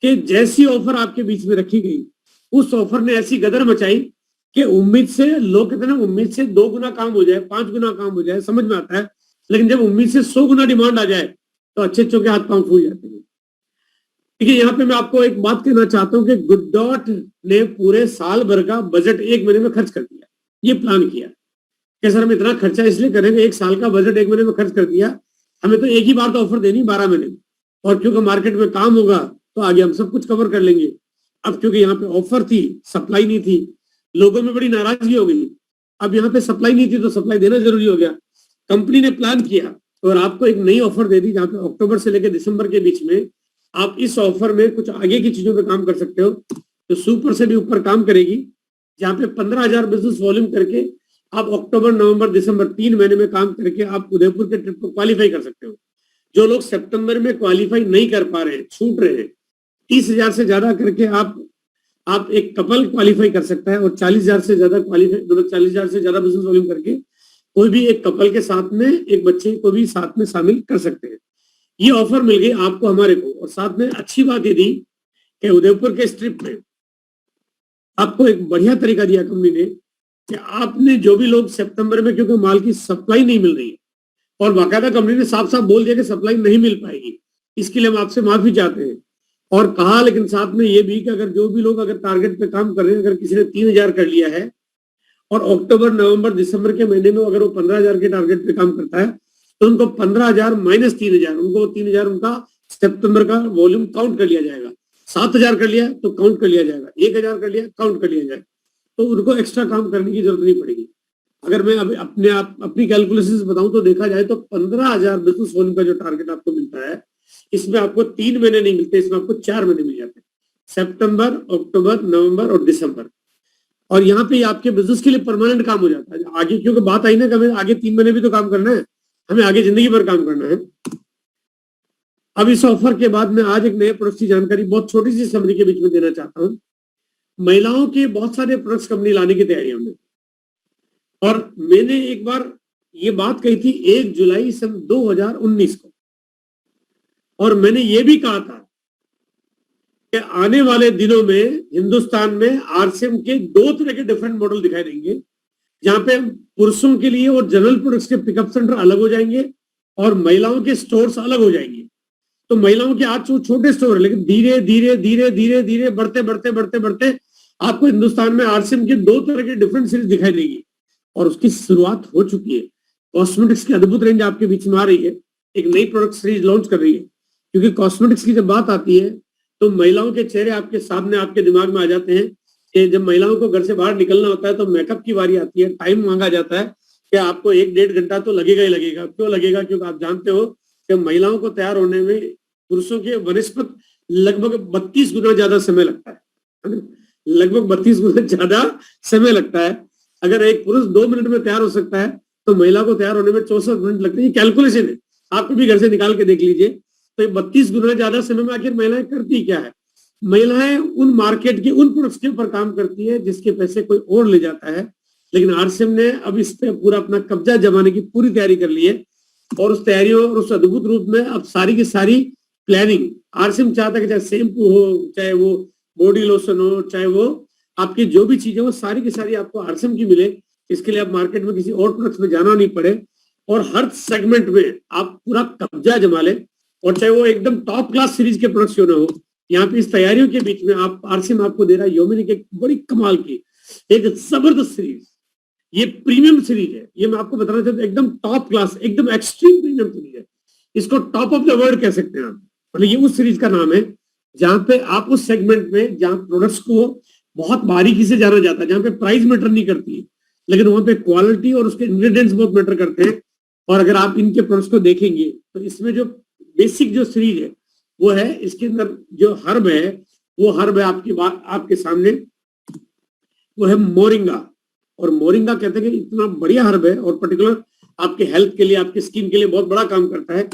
कि जैसी ऑफर आपके बीच में रखी गई, उस ऑफर ने ऐसी गदर मचाई कि उम्मीद से, लोग कहते हैं ना, उम्मीद से 2 गुना काम हो जाए, 5 गुना काम हो जाए, समझ में आता है, लेकिन जब उम्मीद से 100 गुना डिमांड आ जाए तो अच्छे अच्छों के हाथ पांव फूल जाते हैं। देखिए यहाँ पे मैं आपको एक बात कहना चाहता हूँ कि गुड डॉट ने पूरे साल भर का बजट 1 महीने में खर्च कर दिया। ये प्लान किया कि सर हम इतना खर्चा इसलिए करेंगे, 1 साल का बजट 1 महीने में खर्च कर दिया, हमें तो एक ही बार तो ऑफर देनी 12 महीने में, और क्योंकि मार्केट में काम होगा तो आगे हम सब कुछ कवर कर लेंगे। अब क्योंकि यहाँ पे ऑफर थी, सप्लाई नहीं थी, लोगों में बड़ी नाराजगी हो गई। अब यहाँ पे सप्लाई नहीं थी तो सप्लाई देना जरूरी हो गया। कंपनी ने प्लान किया और आपको एक नई ऑफर दे दी, जहाँ पे अक्टूबर से लेकर दिसंबर के बीच में आप इस ऑफर में कुछ आगे की चीजों पे काम कर सकते हो, तो सुपर से भी ऊपर काम करेगी, जहाँ पे 15,000 बिजनेस वॉल्यूम करके आप अक्टूबर, नवंबर, दिसंबर 3 महीने में काम करके आप उदयपुर के ट्रिप को क्वालिफाई कर सकते हो। जो लोग सितंबर में क्वालिफाई नहीं कर पा रहे हैं, छूट रहे हैं, 30,000 से ज्यादा करके आप एक कपल क्वालिफाई कर सकता है, और 40,000 से ज्यादा क्वालिफाई, मतलब 40,000 से ज्यादा बिजनेस वॉल्यूम करके कोई भी एक कपल के साथ में एक बच्चे को भी साथ में शामिल कर सकते हैं। ये ऑफर मिल गई आपको, हमारे को, और साथ में अच्छी बात ये दी कि उदयपुर के इस ट्रिप में आपको एक बढ़िया तरीका दिया कंपनी ने कि आपने जो भी लोग सितंबर में, क्योंकि माल की सप्लाई नहीं मिल रही है, और बाकायदा कंपनी ने साफ साफ बोल दिया कि सप्लाई नहीं मिल पाएगी, इसके लिए हम आपसे माफी चाहते हैं, और कहा लेकिन साथ में ये भी कि अगर जो भी लोग अगर टारगेट पे काम कर रहे हैं, अगर किसी ने 3,000 कर लिया है और अक्टूबर, नवंबर, दिसंबर के महीने में अगर वो 15,000 के टारगेट पे काम करता है, तो उनको 15,000 माइनस 3,000, उनको 3,000 उनका सितंबर का वॉल्यूम काउंट कर लिया जाएगा। 7,000 कर लिया तो काउंट कर लिया जाएगा, 1,000 कर लिया काउंट कर लिया जाएगा, तो उनको एक्स्ट्रा काम करने की जरूरत नहीं पड़ेगी। अगर मैं अभी अपनी कैलकुलेशन बताऊं तो देखा जाए तो 15,000 बिजनेस वॉल्यूम का जो टारगेट आपको मिलता है, इसमें आपको 3 महीने नहीं मिलते, इसमें आपको 4 महीने मिल जाते हैं। सितंबर, अक्टूबर, नवंबर और दिसंबर। और यहाँ पे आपके बिजनेस के लिए परमानेंट काम हो जाता है आगे, क्योंकि बात आई ना कि हमें आगे 3 महीने भी तो काम करना है, हमें आगे जिंदगी भर काम करना है। अब इस ऑफर के बाद मैं आज एक नए प्रोडक्ट की जानकारी बहुत छोटी सी समरी के बीच में देना चाहता हूँ। महिलाओं के बहुत सारे प्रोडक्ट्स कंपनी लाने की तैयारी में, और मैंने एक बार ये बात कही थी 1 जुलाई सन 2019 को, और मैंने ये भी कहा था कि आने वाले दिनों में हिंदुस्तान में आरसीएम के 2 तरह के डिफरेंट मॉडल दिखाई देंगे, जहां पे पुरुषों के लिए और जनरल प्रोडक्ट्स के पिकअप सेंटर अलग हो जाएंगे और महिलाओं के स्टोर्स अलग हो जाएंगे। तो महिलाओं के आज छोटे स्टोर है, लेकिन धीरे धीरे धीरे धीरे धीरे बढ़ते बढ़ते बढ़ते बढ़ते आपको हिंदुस्तान में आरसीएम के 2 तरह की डिफरेंट सीरीज दिखाई देगी, और उसकी शुरुआत हो चुकी है। कॉस्मेटिक्स की अद्भुत रेंज आपके बीच में आ रही है, एक नई प्रोडक्ट सीरीज लॉन्च कर रही है, क्योंकि कॉस्मेटिक्स की जब बात आती है तो महिलाओं के चेहरे आपके सामने, आपके दिमाग में आ जाते हैं कि जब महिलाओं को घर से बाहर निकलना होता है तो मेकअप की बारी आती है, टाइम मांगा जाता है कि आपको 1-1.5 घंटा तो लगेगा ही लगेगा। क्यों लगेगा? क्योंकि आप जानते हो कि महिलाओं को तैयार होने में पुरुषों के वनस्पत लगभग 32 गुना ज्यादा समय लगता है, लगभग 32 गुना ज्यादा समय लगता है। अगर एक पुरुष 2 मिनट में तैयार हो सकता है तो महिला को तैयार होने में 64 मिनट लगते हैं। कैलकुलेशन है, आप भी घर से निकाल के देख लीजिए। तो 32 गुना ज्यादा समय में आखिर महिलाएं करती क्या है? महिलाएं उन मार्केट के उन प्रोडक्ट्स के ऊपर काम करती है जिसके पैसे कोई और ले जाता है, लेकिन आरसीएम ने अब इस पे पूरा अपना कब्जा जमाने की पूरी तैयारी कर ली है, और उस तैयारियों और उस अद्भुत रूप में अब सारी की सारी प्लानिंग आरसीएम चाहता है कि चाहे शैम्पू हो, चाहे वो बॉडी लोशन हो, चाहे वो आपकी जो भी चीजें वो सारी की सारी आपको आरसीएम की मिले। इसके लिए आप मार्केट में किसी और प्रोडक्ट्स में जाना नहीं पड़े, और हर सेगमेंट में आप पूरा कब्जा जमा ले, और चाहे वो एकदम टॉप क्लास सीरीज के प्रोडक्ट्स क्यों ना हो। यहाँ पे इस तैयारियों के बीच में आप आरसीएम आपको दे रहा है योमिनी की बड़ी कमाल की एक जबरदस्त सीरीज, ये प्रीमियम सीरीज है। ये मैं आपको बताना चाहता हूँ, एकदम टॉप क्लास, एकदम एक्सट्रीम प्रीमियम सीरीज है। इसको टॉप ऑफ द वर्ल्ड कह सकते हैं आप, मतलब ये उस सीरीज का नाम है जहां पे आप उस सेगमेंट में जहां प्रोडक्ट्स को बहुत बारीकी से जाना जाता है, जहां पे प्राइस मैटर नहीं करती है, लेकिन वहां पे क्वालिटी और उसके इंग्रेडिएंट्स बहुत मैटर करते हैं। और अगर आप इनके प्रोडक्ट्स को देखेंगे तो इसमें जो बेसिक जो सीरीज है वो है, इसके अंदर जो हर्ब है वो हर्ब है आपके सामने, वो है मोरिंगा। और मोरिंगा कहते हैं कि इतना बढ़िया हर्ब है और पर्टिकुलर आपके हेल्थ के लिए, आपकी स्किन के लिए बहुत बड़ा काम करता है।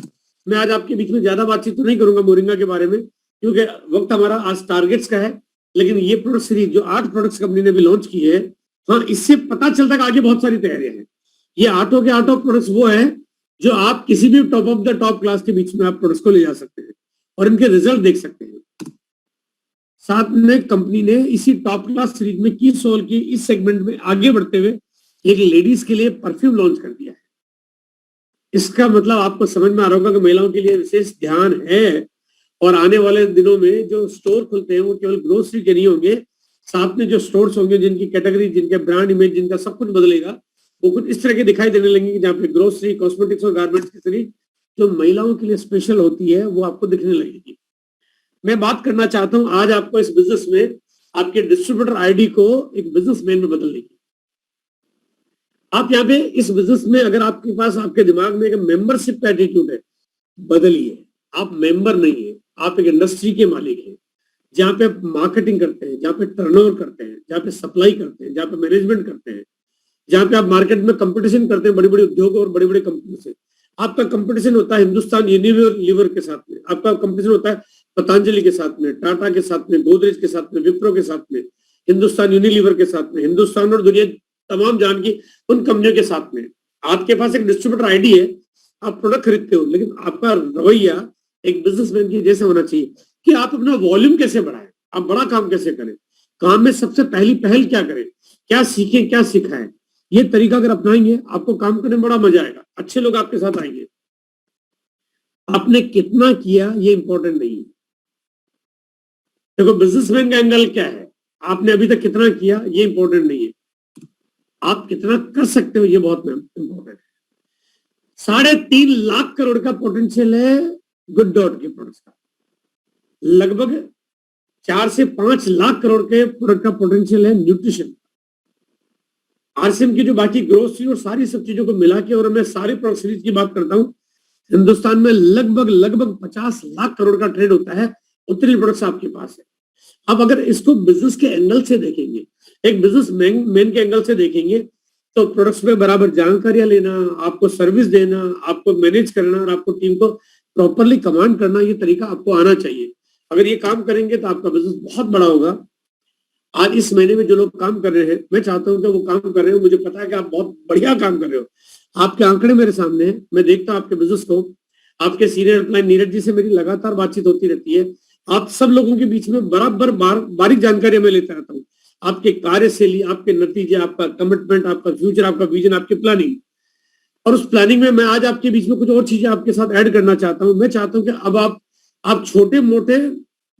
मैं आज आपके बीच में ज्यादा बातचीत तो नहीं करूंगा मोरिंगा के बारे में, क्योंकि वक्त हमारा आज टारगेट्स का है। लेकिन ये प्रोडक्ट सीरीज जो 8 प्रोडक्ट्स कंपनी ने भी लॉन्च की है, हाँ, इससे पता चलता है कि आगे बहुत सारी तैयारियां हैं। ये 8 के 8 प्रोडक्ट्स वो है जो आप किसी भी top of the top class के बीच में आप प्रोडक्ट्स को ले जा सकते हैं और इनके रिजल्ट देख सकते हैं। साथ में कंपनी ने इसी टॉप क्लास सीरीज में की सोल की इस सेगमेंट में आगे बढ़ते हुए एक लेडीज के लिए परफ्यूम लॉन्च कर दिया है। इसका मतलब आपको समझ में आ रहा होगा कि महिलाओं के लिए विशेष ध्यान है, और आने वाले दिनों में जो स्टोर खुलते हैं वो केवल ग्रोसरी के नहीं होंगे, साथ में जो स्टोर्स होंगे जिनकी कैटेगरी, जिनके ब्रांड इमेज, जिनका सब कुछ बदलेगा, वो कुछ इस तरह के दिखाई देने लगेंगे, जहाँ पे ग्रोसरी, कॉस्मेटिक्स और गारमेंट्स की सीरीज जो महिलाओं के लिए स्पेशल होती है वो आपको दिखने लगेगी। मैं बात करना चाहता हूं आज आपको इस बिजनेस में आपके डिस्ट्रीब्यूटर आईडी को एक बिजनेसमैन में बदलने की। आप यहाँ पे इस बिजनेस में अगर आपके पास आपके दिमाग में एक मेंबरशिप एटीट्यूड है, बदलिए। आप मेंबर नहीं है, आप एक इंडस्ट्री के मालिक हैं, जहाँ पे आप मार्केटिंग करते हैं, जहाँ पे टर्नओवर करते हैं, जहाँ पे सप्लाई करते हैं, जहाँ पे मैनेजमेंट करते हैं, जहाँ पे आप मार्केट में कंपटीशन करते हैं बड़ी बड़ी उद्योग और बड़ी बड़ी कंपनियों से। आपका कंपटीशन होता है हिंदुस्तान यूनिलीवर के साथ में, आपका कंपटीशन होता है पतंजलि के साथ में, टाटा के साथ में, गोदरेज के साथ में, विप्रो के साथ में, हिंदुस्तान यूनिलीवर के साथ में, हिंदुस्तान और दुनिया तमाम जान की उन कंपनियों के साथ में। आपके पास एक डिस्ट्रीब्यूटर आईडी है, आप प्रोडक्ट खरीदते हो, लेकिन आपका रवैया एक बिजनेसमैन की जैसे होना चाहिए कि आप अपना वॉल्यूम कैसे बढ़ाएं, आप बड़ा काम कैसे करें, काम में सबसे पहली पहल क्या करें, क्या सीखें, क्या सिखाएं। ये तरीका अगर अपनाएंगे आपको काम करने में बड़ा मजा आएगा, अच्छे लोग आपके साथ आएंगे। आपने कितना किया ये इंपॉर्टेंट नहीं है। देखो बिजनेसमैन का एंगल क्या है, आपने अभी तक कितना किया ये इंपॉर्टेंट नहीं है, आप कितना कर सकते हो ये बहुत इंपॉर्टेंट है। 3.5 लाख करोड़ का पोटेंशियल है गुड डॉट के प्रोडक्ट्स का, लगभग 4 से 5 लाख करोड़ के प्रोडक्ट का पोटेंशियल है न्यूट्रिशन। आरसीएम की जो बाकी ग्रोसरी और सारी सब चीजों को मिला के, और मैं सारे प्रोडक्ट सीरीज की बात करता हूं, हिंदुस्तान में लगभग 50 लाख करोड़ का ट्रेड होता है, उतनी प्रोडक्ट्स आपके पास है। अब अगर इसको बिजनेस के एंगल से देखेंगे, एक बिजनेस मैन के एंगल से देखेंगे, तो प्रोडक्ट्स में बराबर जानकारियां लेना, आपको सर्विस देना, आपको मैनेज करना और आपको टीम को प्रॉपरली कमांड करना, ये तरीका आपको आना चाहिए। अगर ये काम करेंगे तो आपका बिजनेस बहुत बड़ा होगा। आज इस महीने में जो लोग काम कर रहे हैं, मैं चाहता हूं कि वो काम कर रहे हो, मुझे पता है कि आप बहुत बढ़िया काम कर रहे हो, आपके आंकड़े मेरे सामने हैं, मैं देखता हूं आपके बिजनेस को। आपके सीनियर हेल्पलाइन नीरज जी से मेरी लगातार बातचीत होती रहती है। आप सब लोगों के बीच में बराबर बारीक जानकारी मैं लेता रहता हूँ, आपके कार्यशैली, आपके नतीजे, आपका कमिटमेंट, आपका फ्यूचर, आपका विजन, आपकी प्लानिंग। और उस प्लानिंग में मैं आज आपके बीच में कुछ और चीजें आपके साथ ऐड करना चाहता हूं। मैं चाहता हूं कि अब आप छोटे मोटे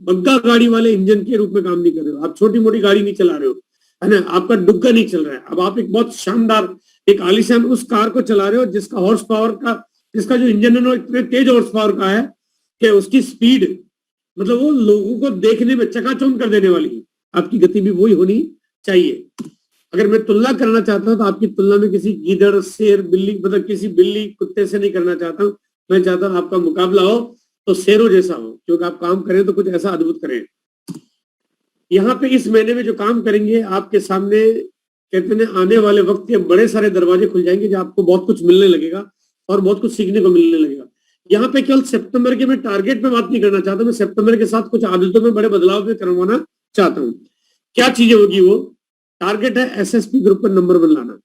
बग्गा गाड़ी वाले इंजन के रूप में काम नहीं कर रहे हो, आप छोटी मोटी गाड़ी नहीं चला रहे हो, है ना, आपका डुग्गा नहीं चल रहा है। अब आप एक बहुत शानदार, एक आलीशान उस कार को चला रहे हो जिसका हॉर्स पावर का, जिसका जो इंजन है वो इतने तेज हॉर्स पावर का है कि उसकी स्पीड, मतलब वो लोगों को देखने में चकाचौंध कर देने वाली है। आपकी गति भी वही होनी चाहिए। अगर मैं तुलना करना चाहता हूं तो आपकी तुलना में किसी गीदड़, शेर, बिल्ली, मतलब किसी बिल्ली कुत्ते से नहीं करना चाहता हूं। मैं चाहता हूं आपका मुकाबला हो तो शेरों जैसा हो, क्योंकि आप काम करें तो कुछ ऐसा अद्भुत करें। यहाँ पे इस महीने में जो काम करेंगे, आपके सामने कहते हैं आने वाले वक्त के बड़े सारे दरवाजे खुल जाएंगे, जो आपको बहुत कुछ मिलने लगेगा और बहुत कुछ सीखने को मिलने लगेगा। यहाँ पे केवल सितंबर के मैं टारगेट में बात नहीं करना चाहता, मैं सितंबर के साथ कुछ आदतों में बड़े बदलाव भी करवाना चाहता हूँ। क्या चीजें होगी? वो टारगेट है एसएसपी ग्रुप पर नंबर 1 लाना।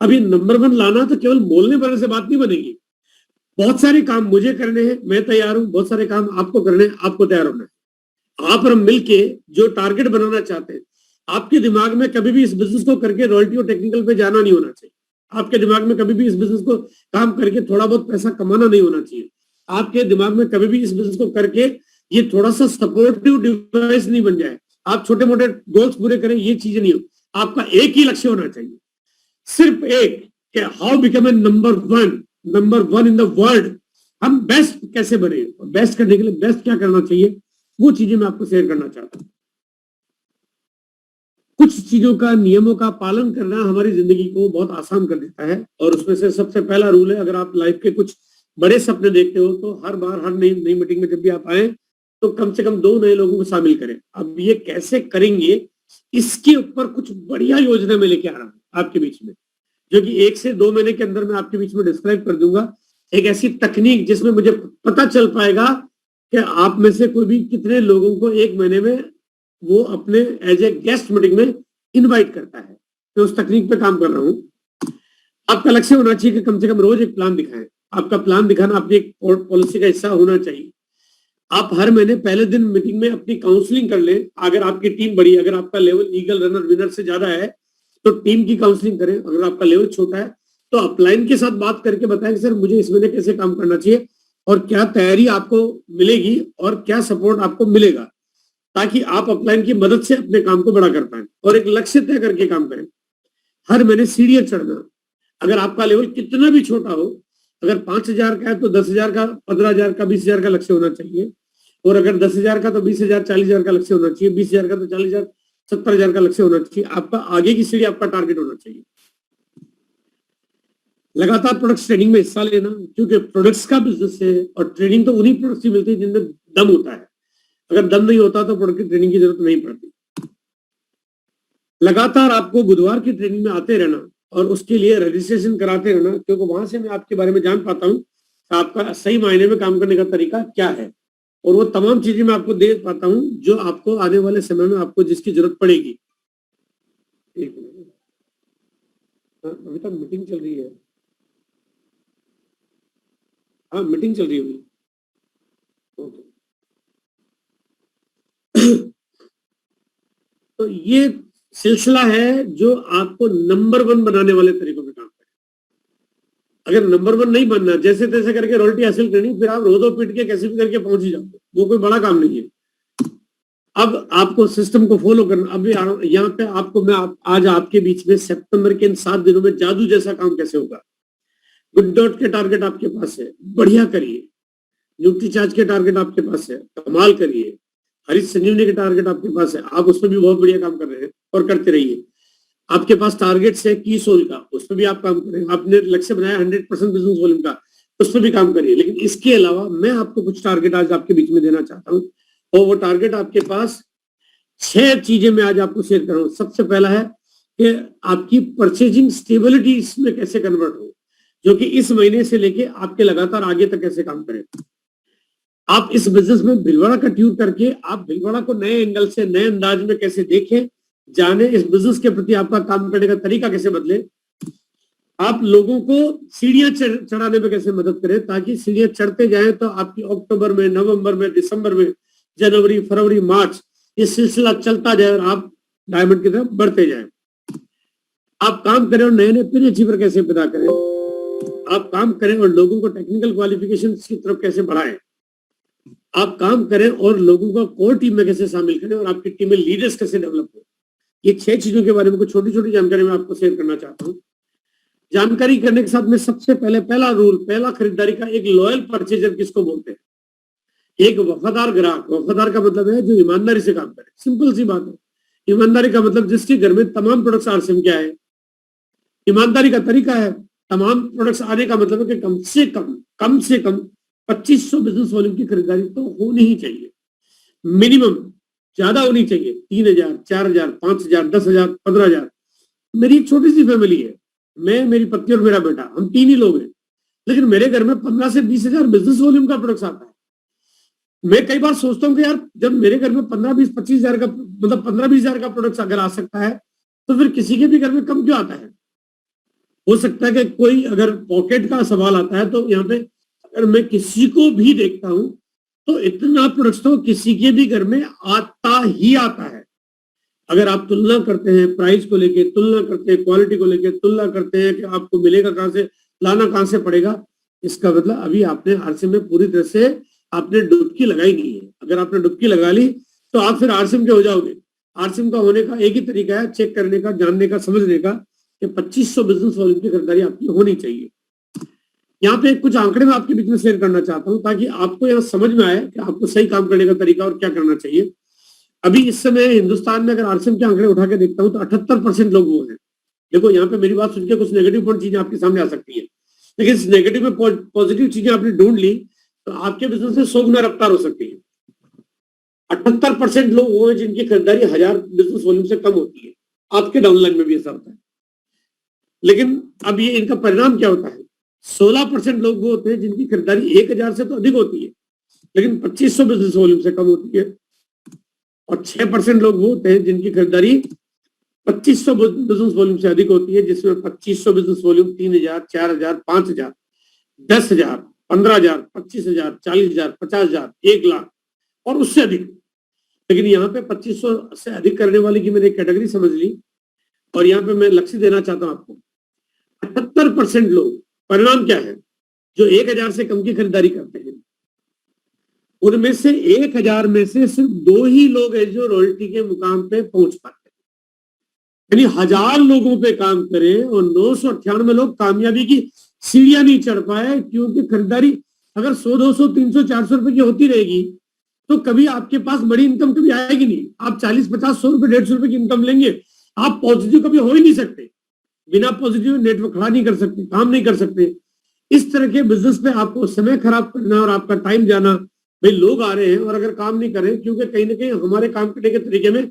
अभी नंबर 1 लाना तो केवल बोलने पर से बात नहीं बनेगी, बहुत सारे काम मुझे करने हैं, मैं तैयार हूं, बहुत सारे काम आपको करने हैं, आपको तैयार होना है। आप और हम मिलके जो टारगेट बनाना चाहते हैं, आपके दिमाग में कभी भी इस बिजनेस को करके रॉयल्टी और टेक्निकल पे जाना नहीं होना चाहिए। आपके दिमाग में कभी भी इस बिजनेस को काम करके थोड़ा बहुत पैसा कमाना नहीं होना चाहिए। आपके दिमाग में कभी भी इस बिजनेस को करके ये थोड़ा सा सपोर्टिव डिवाइस नहीं बन जाए, आप छोटे मोटे गोल्स पूरे करें, ये चीजें नहीं हो। आपका एक ही लक्ष्य होना चाहिए, सिर्फ एक, कि how become a number one in the world. हम बेस्ट कैसे बने, बेस्ट करने के लिए बेस्ट क्या करना चाहिए, वो चीजें मैं आपको शेयर करना चाहता हूं। कुछ चीजों का, नियमों का पालन करना हमारी जिंदगी को बहुत आसान कर देता है, और उसमें से सबसे पहला रूल है, अगर आप लाइफ के कुछ बड़े सपने देखते हो तो हर बार, हर नई मीटिंग में जब भी आप आए तो कम से कम 2 नए लोगों को शामिल करें। अब ये कैसे करेंगे, इसके ऊपर कुछ बढ़िया योजना में लेके आ रहा हूं आपके बीच में, जो कि 1 से 2 महीने के अंदर मैं आपके बीच में डिस्क्राइब कर दूंगा। एक ऐसी तकनीक जिसमें मुझे पता चल पाएगा कि आप में से कोई भी कितने लोगों को 1 महीने में वो अपने एज ए गेस्ट मीटिंग में इनवाइट करता है। तो उस तकनीक पे काम कर रहा हूं। आपका लक्ष्य होना चाहिए कि कम से कम रोज एक प्लान दिखाएं। आपका प्लान दिखाना अपनी एक पॉलिसी का हिस्सा होना चाहिए। आप हर महीने पहले दिन मीटिंग में अपनी काउंसलिंग कर लें। अगर आपकी टीम बड़ी, अगर आपका लेवल ईगल, रनर, विनर से ज्यादा है तो टीम की काउंसलिंग करें। अगर आपका लेवल छोटा है तो अपलाइन के साथ बात करके बताएं कि सर मुझे इस महीने कैसे काम करना चाहिए और क्या तैयारी आपको मिलेगी और क्या सपोर्ट आपको मिलेगा, ताकि आप अपलाइन की मदद से अपने काम को बड़ा कर पाए और एक लक्ष्य तय करके काम करें। हर महीने सीढ़ियां चढ़ना। अगर आपका लेवल कितना भी छोटा हो, अगर 5,000 का है तो 10,000 का, 15,000 का, 20,000 का लक्ष्य होना चाहिए। और अगर 10,000 का तो 20,000, 40,000 का लक्ष्य होना चाहिए। 20,000 का तो 40,000, 70,000 का लक्ष्य होना चाहिए। आपका आगे की सीढ़ी, आपका टारगेट होना चाहिए। लगातार प्रोडक्ट्स ट्रेनिंग में हिस्सा लेना, क्योंकि प्रोडक्ट्स का बिजनेस है और ट्रेनिंग तो उन्हीं प्रोडक्ट्स की मिलती है जिनमें दम होता है। अगर दम नहीं होता तो प्रोडक्ट की ट्रेनिंग की जरूरत नहीं पड़ती। लगातार आपको बुधवार की ट्रेनिंग में आते रहना और उसके लिए रजिस्ट्रेशन कराते रहना, क्योंकि वहां से मैं आपके बारे में जान पाता हूँ आपका सही मायने में काम करने का तरीका क्या है, और वो तमाम चीजें मैं आपको दे पाता हूँ जो आपको आने वाले समय में आपको जिसकी जरूरत पड़ेगी। एक मिनट, अभी तक मीटिंग चल रही है। हाँ, मीटिंग चल रही है। ओके। तो ये सिलसिला है जो आपको नंबर 1 बनाने वाले तरीकों में काम करें। अगर नंबर 1 नहीं बनना, जैसे तैसे करके रॉयल्टी हासिल करनी, फिर आप रोदो पीट के कैसे भी करके पहुंच ही जाओगे, वो कोई बड़ा काम नहीं है। अब आपको सिस्टम को फॉलो करना। अब यहाँ पे आपको मैं आज आपके बीच में सितंबर के इन 7 दिनों में जादू जैसा काम कैसे होगा। गुड डॉट के टारगेट आपके पास है, बढ़िया करिए। न्यूट्रीचार्ज के टारगेट आपके पास है, कमाल करिए। हरीश संजीवनी के टारगेट आपके पास है, आप उसमें भी बहुत बढ़िया काम कर रहे हैं और करते रहिए। आपके पास टारगेट्स है की सोल का, उसमें भी आप काम करें। आपने लक्ष्य बनाया 100% बिजनेस वॉल्यूम का, उसमें भी काम करिए। लेकिन इसके अलावा मैं आपको कुछ टारगेट आज आपके बीच में देना चाहता हूँ और वो टारगेट आपके पास 6 चीजें मैं आज आपको शेयर कर रहा हूँ। सबसे पहला है कि आपकी परचेजिंग स्टेबिलिटी इसमें कैसे कन्वर्ट हो, जो कि इस महीने से लेके आपके लगातार आगे तक कैसे काम करे। आप इस बिजनेस में भीलवाड़ा का ट्यून करके आप भीलवाड़ा को नए एंगल से, नए अंदाज में कैसे देखें, जाने, इस बिजनेस के प्रति आपका काम करने का तरीका कैसे बदले, आप लोगों को सीढ़ियां चढ़ाने में कैसे मदद करें, ताकि सीढ़ियां चढ़ते जाएं तो आपकी अक्टूबर में, नवंबर में, दिसंबर में, जनवरी, फरवरी, मार्च ये सिलसिला चलता जाए और आप डायमंड की तरफ बढ़ते जाएं। आप काम करें और नए नए पिन अचीवर कैसे पैदा करें, आप काम करें और लोगों को टेक्निकल क्वालिफिकेशन की तरफ कैसे बढ़ाएं, आप काम करें और लोगों को कोर टीम में कैसे शामिल करें और आपकी टीम में लीडर्स कैसे डेवलप हो। ये 6 चीजों के बारे में कुछ छोटी छोटी जानकारी मैं आपको शेयर करना चाहता हूँ। जानकारी करने के साथ में सबसे पहला रूल, पहला खरीदारी का, एक लॉयल परचेजर किसको बोलते हैं? एक वफादार ग्राहक। वफादार का मतलब है जो ईमानदारी से काम करे। सिंपल सी बात है। ईमानदारी का मतलब जिसके घर में तमाम प्रोडक्ट्स आरसीएम क्या है, ईमानदारी का तरीका है। तमाम प्रोडक्ट्स आने का मतलब है कि कम से कम 2500 बिजनेस वॉल्यूम की खरीदारी तो होनी ही चाहिए, मिनिमम। ज्यादा होनी चाहिए 3000, 4000, 5000, 10000, 15000। मेरी एक छोटी सी फैमिली है, मैं, मेरी पत्नी और मेरा बेटा, हम 3 ही लोग हैं, लेकिन मेरे घर में 15 से 20,000 बिजनेस वॉल्यूम का प्रोडक्ट आता है। मैं कई बार सोचता हूँ कि यार जब मेरे घर में 15, 20, 25,000 का, मतलब 15, 20,000 का प्रोडक्ट अगर आ सकता है तो फिर किसी के भी घर में कम क्यों आता है? हो सकता है कि कोई, अगर पॉकेट का सवाल आता है तो यहाँ पे अगर मैं किसी को भी देखता हूं तो इतना प्रोडक्ट तो किसी के भी घर में आता ही आता है। अगर आप तुलना करते हैं प्राइस को लेके, तुलना करते हैं क्वालिटी को लेके, तुलना करते हैं कि आपको मिलेगा कहां से, लाना कहां से पड़ेगा, इसका मतलब अभी आपने आरसीएम में पूरी तरह से आपने डुबकी लगाई नहीं है। अगर आपने डुबकी लगा ली तो आप फिर आरसीएम के हो जाओगे। आरसीएम का होने का एक ही तरीका है, चेक करने का, जानने का, समझने का, कि 2500 बिजनेस वॉल्यूम की खरीदारी आपकी होनी चाहिए। यहाँ पे कुछ आंकड़े मैं आपके बीच में शेयर करना चाहता हूँ ताकि आपको यहाँ समझ में आए कि आपको सही काम करने का तरीका और क्या करना चाहिए। अभी इस समय हिंदुस्तान में अगर आरसीएम के आंकड़े उठा के देखता हूँ तो 78% लोग वो हैं। देखो यहाँ पे मेरी बात सुनकर कुछ नेगेटिव पॉइंट चीजें आपके सामने आ सकती है, लेकिन इस नेगेटिव में पॉजिटिव चीजें आपने ढूंढ ली तो आपके बिजनेस में 100 गुना रफ्तार हो सकती है। 78% लोग वो हैं जिनकी खरीदारी 1000 बिजनेस वॉल्यूम से कम होती है। आपके डाउनलाइन में भी ऐसा होता है, लेकिन अब ये इनका परिणाम क्या होता है? 16% लोग वो होते हैं जिनकी खरीदारी 1000 से तो अधिक होती है लेकिन 2500 बिजनेस वॉल्यूम से कम होती है, और 6% लोग वो होते हैं जिनकी खरीदारी 2500 बिजनेस वॉल्यूम से अधिक होती है, जिसमें 2500 बिजनेस वॉल्यूम 3000, 4000, 5000, 10,000, 15,000, 25,000, 40,000, 50,000, 1 लाख और उससे अधिक। लेकिन यहाँ पे 2500 से अधिक करने वाले की मैंने कैटेगरी समझ ली, और यहाँ पे मैं लक्ष्य देना चाहता हूँ आपको। 78% लोग, परिणाम क्या है, जो 1000 से कम की खरीदारी करते हैं उनमें से 1000 में से सिर्फ 2 ही लोग हैं जो रॉयल्टी के मुकाम पे पहुंच पाते हैं। यानी 1000 लोगों पे काम करें और 998 लोग कामयाबी की सीढ़ियां नहीं चढ़ पाए, क्योंकि खरीदारी अगर 100, 200, 300, 400 रुपए की होती रहेगी तो कभी आपके पास बड़ी इनकम कभी आएगी नहीं। आप 40, 50, 100 रुपए, 150 रुपए की इनकम लेंगे, आप पॉजिटिव कभी हो ही नहीं सकते। बिना पॉजिटिव नेटवर्क खड़ा नहीं कर सकते, काम नहीं कर सकते। इस तरह के बिजनेस पे आपको समय खराब करना और आपका टाइम जाना, भाई लोग आ रहे हैं और अगर काम नहीं करें, क्योंकि कहीं ना कहीं हमारे काम करने के तरीके में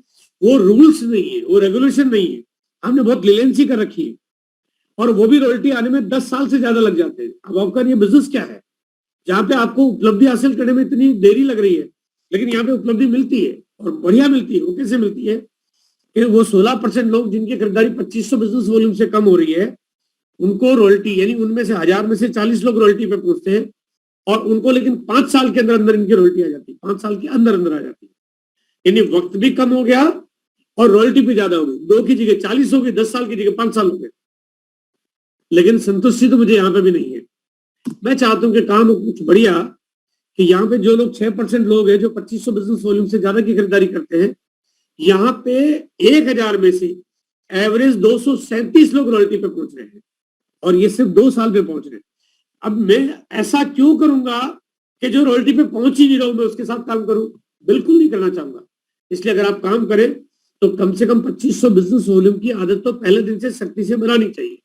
वो रूल्स नहीं है, वो रेगुलेशन नहीं है, हमने बहुत लिलेंसी कर रखी है, और वो भी रॉयल्टी आने में 10 साल से ज्यादा लग जाते हैं। अब आपका ये बिजनेस क्या है जहाँ पे आपको उपलब्धि हासिल करने में इतनी देरी लग रही है, लेकिन यहाँ पे उपलब्धि मिलती है और बढ़िया मिलती है। वो कैसे मिलती है कि वो 16% लोग जिनकी खरीदारी 2500 बिजनेस वॉल्यूम से कम हो रही है, उनको रॉयल्टी, यानी उनमें से 1000 में से 40 लोग रॉयल्टी पे पहुंचते हैं, और उनको लेकिन 5 साल के अंदर अंदर इनकी रॉयल्टी आ जाती है, 5 साल के अंदर अंदर आ जाती है। यानी वक्त भी कम हो गया और रॉयल्टी भी ज्यादा हो गई, 2 की जगह 40 हो गई, 10 साल की जगह 5 साल हो गए। लेकिन संतुष्टि तो मुझे यहाँ पे भी नहीं है। मैं चाहता हूँ कि काम कुछ बढ़िया, कि यहाँ पे जो लोग 6% लोग हैं जो 2500 बिजनेस वॉल्यूम से ज्यादा की खरीदारी करते हैं, यहाँ पे 1000 में से एवरेज 237 लोग रॉयल्टी पे पहुंच रहे हैं, और ये सिर्फ 2 साल पे पहुंच रहे हैं। अब मैं ऐसा क्यों करूंगा कि जो रॉयल्टी पे पहुंच ही नहीं रहा हूं मैं उसके साथ काम करूं? बिल्कुल नहीं करना चाहूंगा। इसलिए अगर आप काम करें तो कम से कम 2500 बिजनेस वॉल्यूम की आदत तो पहले दिन से सख्ती से बनानी चाहिए,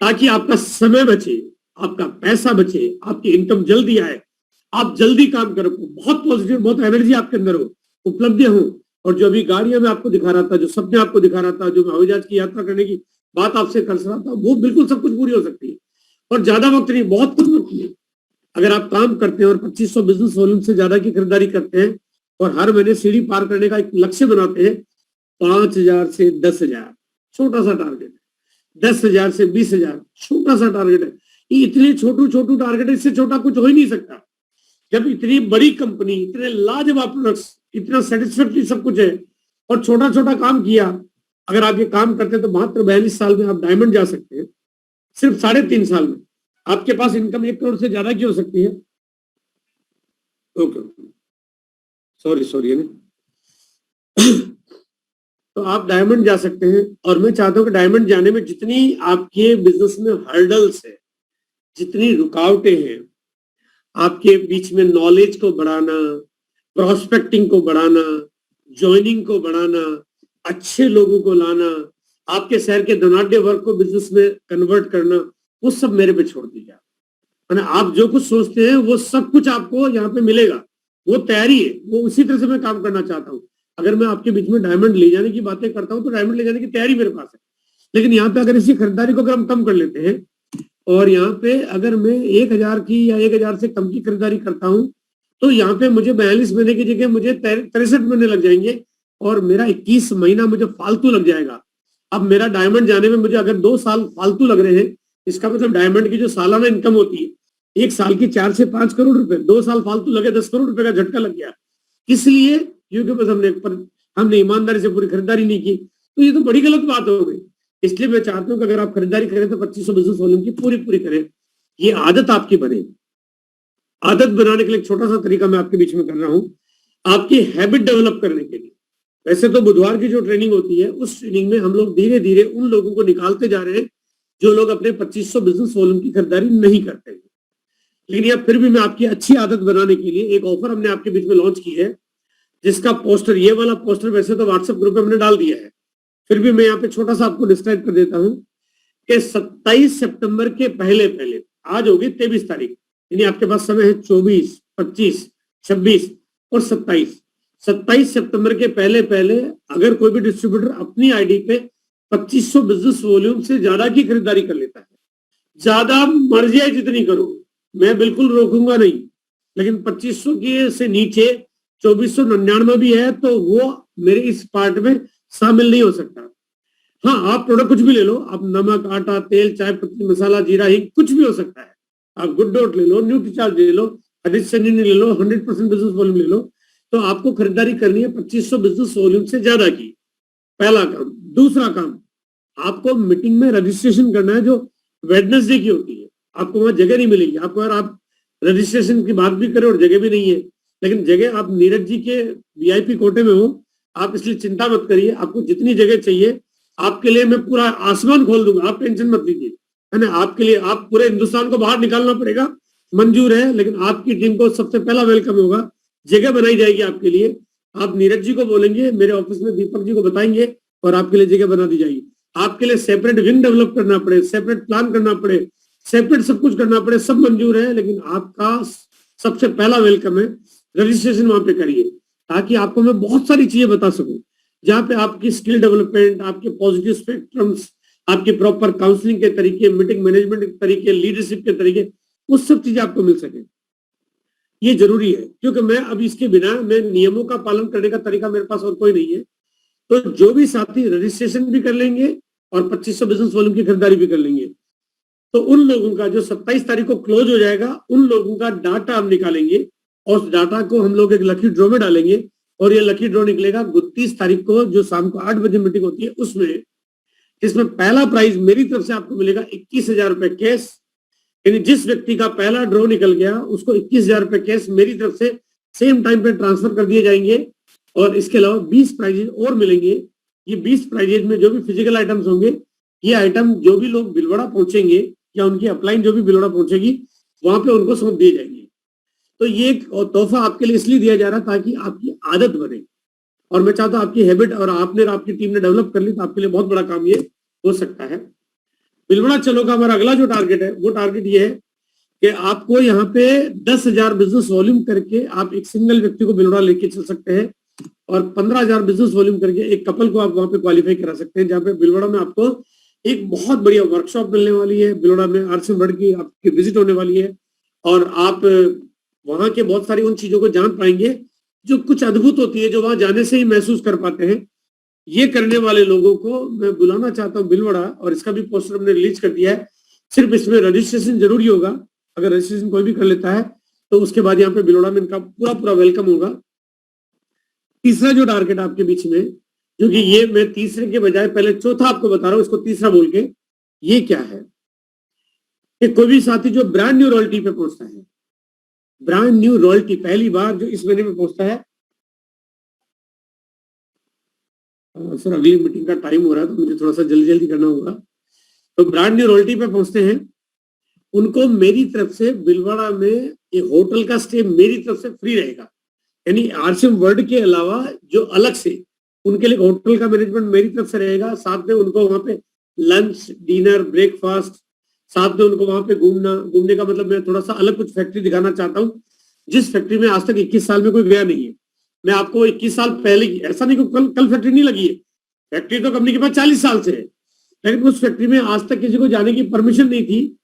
ताकि आपका समय बचे, आपका पैसा बचे, आपकी इनकम जल्दी आए, आप जल्दी काम करो, बहुत पॉजिटिव, बहुत एनर्जी आपके अंदर हो, उपलब्धियां हो। और जो अभी गाड़ियां मैं आपको दिखा रहा था, जो सपने आपको दिखा रहा था, जो हवाई जहाज की यात्रा करने की बात आपसे कर रहा था, वो बिल्कुल सब कुछ पूरी हो सकती है। और ज्यादा वक्त नहीं, बहुत कुछ वक्त नहीं। अगर आप काम करते हैं और 2500 बिजनेस वॉल्यूम से ज्यादा की खरीदारी करते हैं और हर महीने सीढ़ी पार करने का एक लक्ष्य बनाते हैं, 5000 से 10,000 छोटा सा टारगेट है, 10,000 से 20,000 छोटा सा टारगेट है। ये इतने छोटू छोटू टारगेट है, इससे छोटा कुछ हो ही नहीं सकता। जब इतनी बड़ी कंपनी, इतने लाजवाब प्रोडक्ट्स, इतना सेटिस्फैक्टरी सब कुछ है और छोटा छोटा काम किया, अगर आप ये काम करते हैं तो मात्र 42 साल में आप डायमंड जा सकते हैं। सिर्फ 3.5 साल में आपके पास इनकम 1 करोड़ से ज्यादा की हो सकती है। ओके, सॉरी तो आप डायमंड जा सकते हैं। और मैं चाहता हूं कि डायमंड जाने में जितनी आपके बिजनेस में हर्डल्स है, जितनी रुकावटें हैं, आपके बीच में नॉलेज को बढ़ाना, प्रोस्पेक्टिंग को बढ़ाना, ज्वाइनिंग को बढ़ाना, अच्छे लोगों को लाना, आपके शहर के धनाढ्य वर्ग को बिजनेस में कन्वर्ट करना, वो सब मेरे पे छोड़ दीजिए। आप जो कुछ सोचते हैं वो सब कुछ आपको यहाँ पे मिलेगा, वो तैयारी है, वो उसी तरह से मैं काम करना चाहता हूँ। अगर मैं आपके बीच में डायमंड ले जाने की बातें करता हूँ तो डायमंड ले जाने की तैयारी मेरे पास है। लेकिन यहाँ पे अगर इसी खरीदारी को अगर हम कम कर लेते हैं और यहाँ पे अगर मैं 1000 की या 1000 से कम की खरीदारी करता हूँ तो यहाँ पे मुझे 42 महीने की जगह मुझे 63 महीने लग जाएंगे और मेरा 21 महीना मुझे फालतू लग जाएगा। अब मेरा डायमंड जाने में मुझे अगर 2 साल फालतू लग रहे हैं, इसका मतलब डायमंड की जो सालाना इनकम होती है 1 साल की 4 से 5 करोड़ रुपए, 2 साल फालतू लगे 10 करोड़ रुपए का झटका लग गया। इसलिए क्योंकि बस हमने ईमानदारी से पूरी खरीदारी नहीं की, तो ये तो बड़ी गलत बात हो गई। इसलिए मैं चाहता हूं कि अगर आप खरीदारी करें तो 2500 बिजनेस वॉल्यूम की पूरी करें। ये आदत आपकी बने। आदत बनाने के लिए एक छोटा सा तरीका मैं आपके बीच में कर रहा हूं, आपकी हैबिट डेवलप करने के लिए। वैसे तो बुधवार की जो ट्रेनिंग होती है उस ट्रेनिंग में हम लोग धीरे धीरे उन लोगों को निकालते जा रहे हैं जो लोग अपने 2500 बिजनेस वॉल्यूम की खरीदारी नहीं करते हैं। लेकिन यह फिर भी मैं आपकी अच्छी आदत बनाने के लिए एक ऑफर हमने आपके बीच में लॉन्च की है, जिसका पोस्टर, ये वाला पोस्टर वैसे तो व्हाट्सएप ग्रुप में हमने डाल दिया है, फिर भी मैं यहाँ पे छोटा सा आपको डिस्क्राइब कर देता हूँ कि 27 सितंबर के पहले, आज होगी 23 तारीख, यानी आपके पास समय है 24, 25, 26 और 27 सितंबर के पहले अगर कोई भी डिस्ट्रीब्यूटर अपनी आईडी पे 2500 बिजनेस वॉल्यूम से ज्यादा की खरीदारी कर लेता है, ज्यादा मर्जी है जितनी करो, मैं बिल्कुल रोकूंगा नहीं, लेकिन 2500 के से नीचे 2499 भी है तो वो मेरे इस पार्ट में शामिल नहीं हो सकता। हाँ, आप प्रोडक्ट कुछ भी ले लो, आप नमक, आटा, तेल, चाय पत्ती, मसाला, जीरा, हिंग, कुछ भी हो सकता है। आप गुड डॉट ले लो, न्यूट्रीचार्ज ले लो, हरीश संजीवनी ले लो, 100% बिजनेस वॉल्यूम ले लो। तो आपको खरीदारी करनी है 2500 बिजनेस वॉल्यूम से ज्यादा की, पहला काम। दूसरा काम, आपको मीटिंग में रजिस्ट्रेशन करना है जो वेडनेसडे की होती है। आपको वहां जगह नहीं मिलेगी, आपको अगर आप रजिस्ट्रेशन की बात भी करें और जगह भी नहीं है, लेकिन जगह आप नीरज जी के वीआईपी कोटे में हो, आप इसलिए चिंता मत करिए। आपको जितनी जगह चाहिए आपके लिए मैं पूरा आसमान खोल दूंगा, आप टेंशन मत लीजिए, है ना। आपके लिए आप पूरे हिंदुस्तान को बाहर निकालना पड़ेगा, मंजूर है, लेकिन आपकी टीम को सबसे पहला वेलकम होगा, जगह बनाई जाएगी आपके लिए। आप नीरज जी को बोलेंगे, मेरे ऑफिस में दीपक जी को बताएंगे और आपके लिए जगह बना दी जाएगी। आपके लिए सेपरेट विंग डेवलप करना पड़े, सेपरेट प्लान करना पड़े, सेपरेट सब कुछ करना पड़े, सब मंजूर है, लेकिन आपका सबसे पहला वेलकम है। रजिस्ट्रेशन वहां पे करिए ताकि आपको मैं बहुत सारी चीजें बता सकूं, जहां पे आपकी स्किल डेवलपमेंट, आपके पॉजिटिव स्पेक्ट्रम्स, आपके प्रॉपर काउंसलिंग के तरीके, मीटिंग मैनेजमेंट के तरीके, लीडरशिप के तरीके, वो सब चीजें आपको मिल सके। ये जरूरी है, क्योंकि मैं अब इसके बिना मैं नियमों का पालन करने का तरीका मेरे पास और कोई नहीं है। तो जो भी साथी रजिस्ट्रेशन भी कर लेंगे और 2500 बिजनेस वॉल्यूम की खरीदारी भी कर लेंगे, तो उन लोगों का जो 27 तारीख को क्लोज हो जाएगा, उन लोगों का डाटा हम निकालेंगे और उस डाटा को हम लोग एक लकी ड्रॉ में डालेंगे और ये लकी ड्रॉ निकलेगा 29 तारीख को, जो शाम को 8 बजे मीटिंग होती है उसमें। इसमें पहला प्राइज मेरी तरफ से आपको मिलेगा 21,000 रुपए कैश, यानी जिस व्यक्ति का पहला ड्रॉ निकल गया उसको 21,000 रुपए कैश मेरी तरफ से सेम टाइम पे ट्रांसफर कर दिए जाएंगे। और इसके अलावा 20 प्राइजेज और मिलेंगे। ये 20 प्राइजेज में जो भी फिजिकल आइटम्स होंगे, ये आइटम जो भी लोग भिलवाड़ा पहुंचेंगे या उनकी अपलाइन जो भी भिलवाड़ा पहुंचेगी वहां पे उनको सौंप दिए जाएंगे। तो ये एक तोहफा आपके लिए इसलिए दिया जा रहा है ताकि आपकी आदत बने, और मैं चाहता हूं आपकी हैबिट और आपने आपकी टीम ने डेवलप कर ली तो आपके लिए बहुत बड़ा काम ये हो सकता है। भिलवाड़ा चलो का हमारा अगला जो टारगेट है वो टारगेट ये है कि आपको यहाँ पे 10,000 बिजनेस वॉल्यूम करके आप एक सिंगल व्यक्ति को बिलोड़ा लेके चल सकते हैं और 15,000 बिजनेस वॉल्यूम करके एक कपल को आप वहां पे क्वालिफाई करा सकते हैं, जहाँ पे बिलोड़ा में आपको एक बहुत बढ़िया वर्कशॉप मिलने वाली है। बिलोड़ा में RCM वर्ल्ड की आपकी विजिट होने वाली है और आप वहां के बहुत सारी उन चीजों को जान पाएंगे जो कुछ अद्भुत होती है, जो वहां जाने से ही महसूस कर पाते हैं। ये करने वाले लोगों को मैं बुलाना चाहता हूँ बिलवाड़ा, और इसका भी पोस्टर हमने रिलीज कर दिया है। सिर्फ इसमें रजिस्ट्रेशन जरूरी होगा, अगर रजिस्ट्रेशन कोई भी कर लेता है तो उसके बाद यहाँ पे बिलोड़ा में इनका पूरा पूरा वेलकम होगा। तीसरा जो टारगेट आपके बीच में, क्योंकि ये मैं तीसरे के बजाय पहले चौथा आपको बता रहा हूँ, इसको तीसरा बोल के, ये क्या है कि कोई भी साथी जो ब्रांड न्यू रॉयल्टी पे पहुंचता है, ब्रांड न्यू रॉयल्टी पहली बार जो इस महीने में पहुंचता है, सर अगली मीटिंग का टाइम हो रहा है तो मुझे थोड़ा सा जल्दी जल्दी करना होगा। तो ब्रांड न्यू रॉयल्टी पे पहुंचते हैं, उनको मेरी तरफ से बिलवाड़ा में एक होटल का स्टे मेरी तरफ से फ्री रहेगा। यानी RCM वर्ल्ड के अलावा जो अलग से उनके लिए होटल का मैनेजमेंट मेरी तरफ से रहेगा। साथ में उनको वहां पे लंच, डिनर, ब्रेकफास्ट, साथ में उनको वहां पे घूमने का मतलब मैं थोड़ा सा अलग कुछ फैक्ट्री दिखाना चाहता हूँ, जिस फैक्ट्री में आज तक 21 साल में कोई गया नहीं है। मैं आपको 21 साल पहले की, ऐसा नहीं कि कल फैक्ट्री नहीं लगी है, फैक्ट्री तो कंपनी के पास 40 साल से है, लेकिन उस फैक्ट्री में आज तक किसी को जाने की परमिशन नहीं थी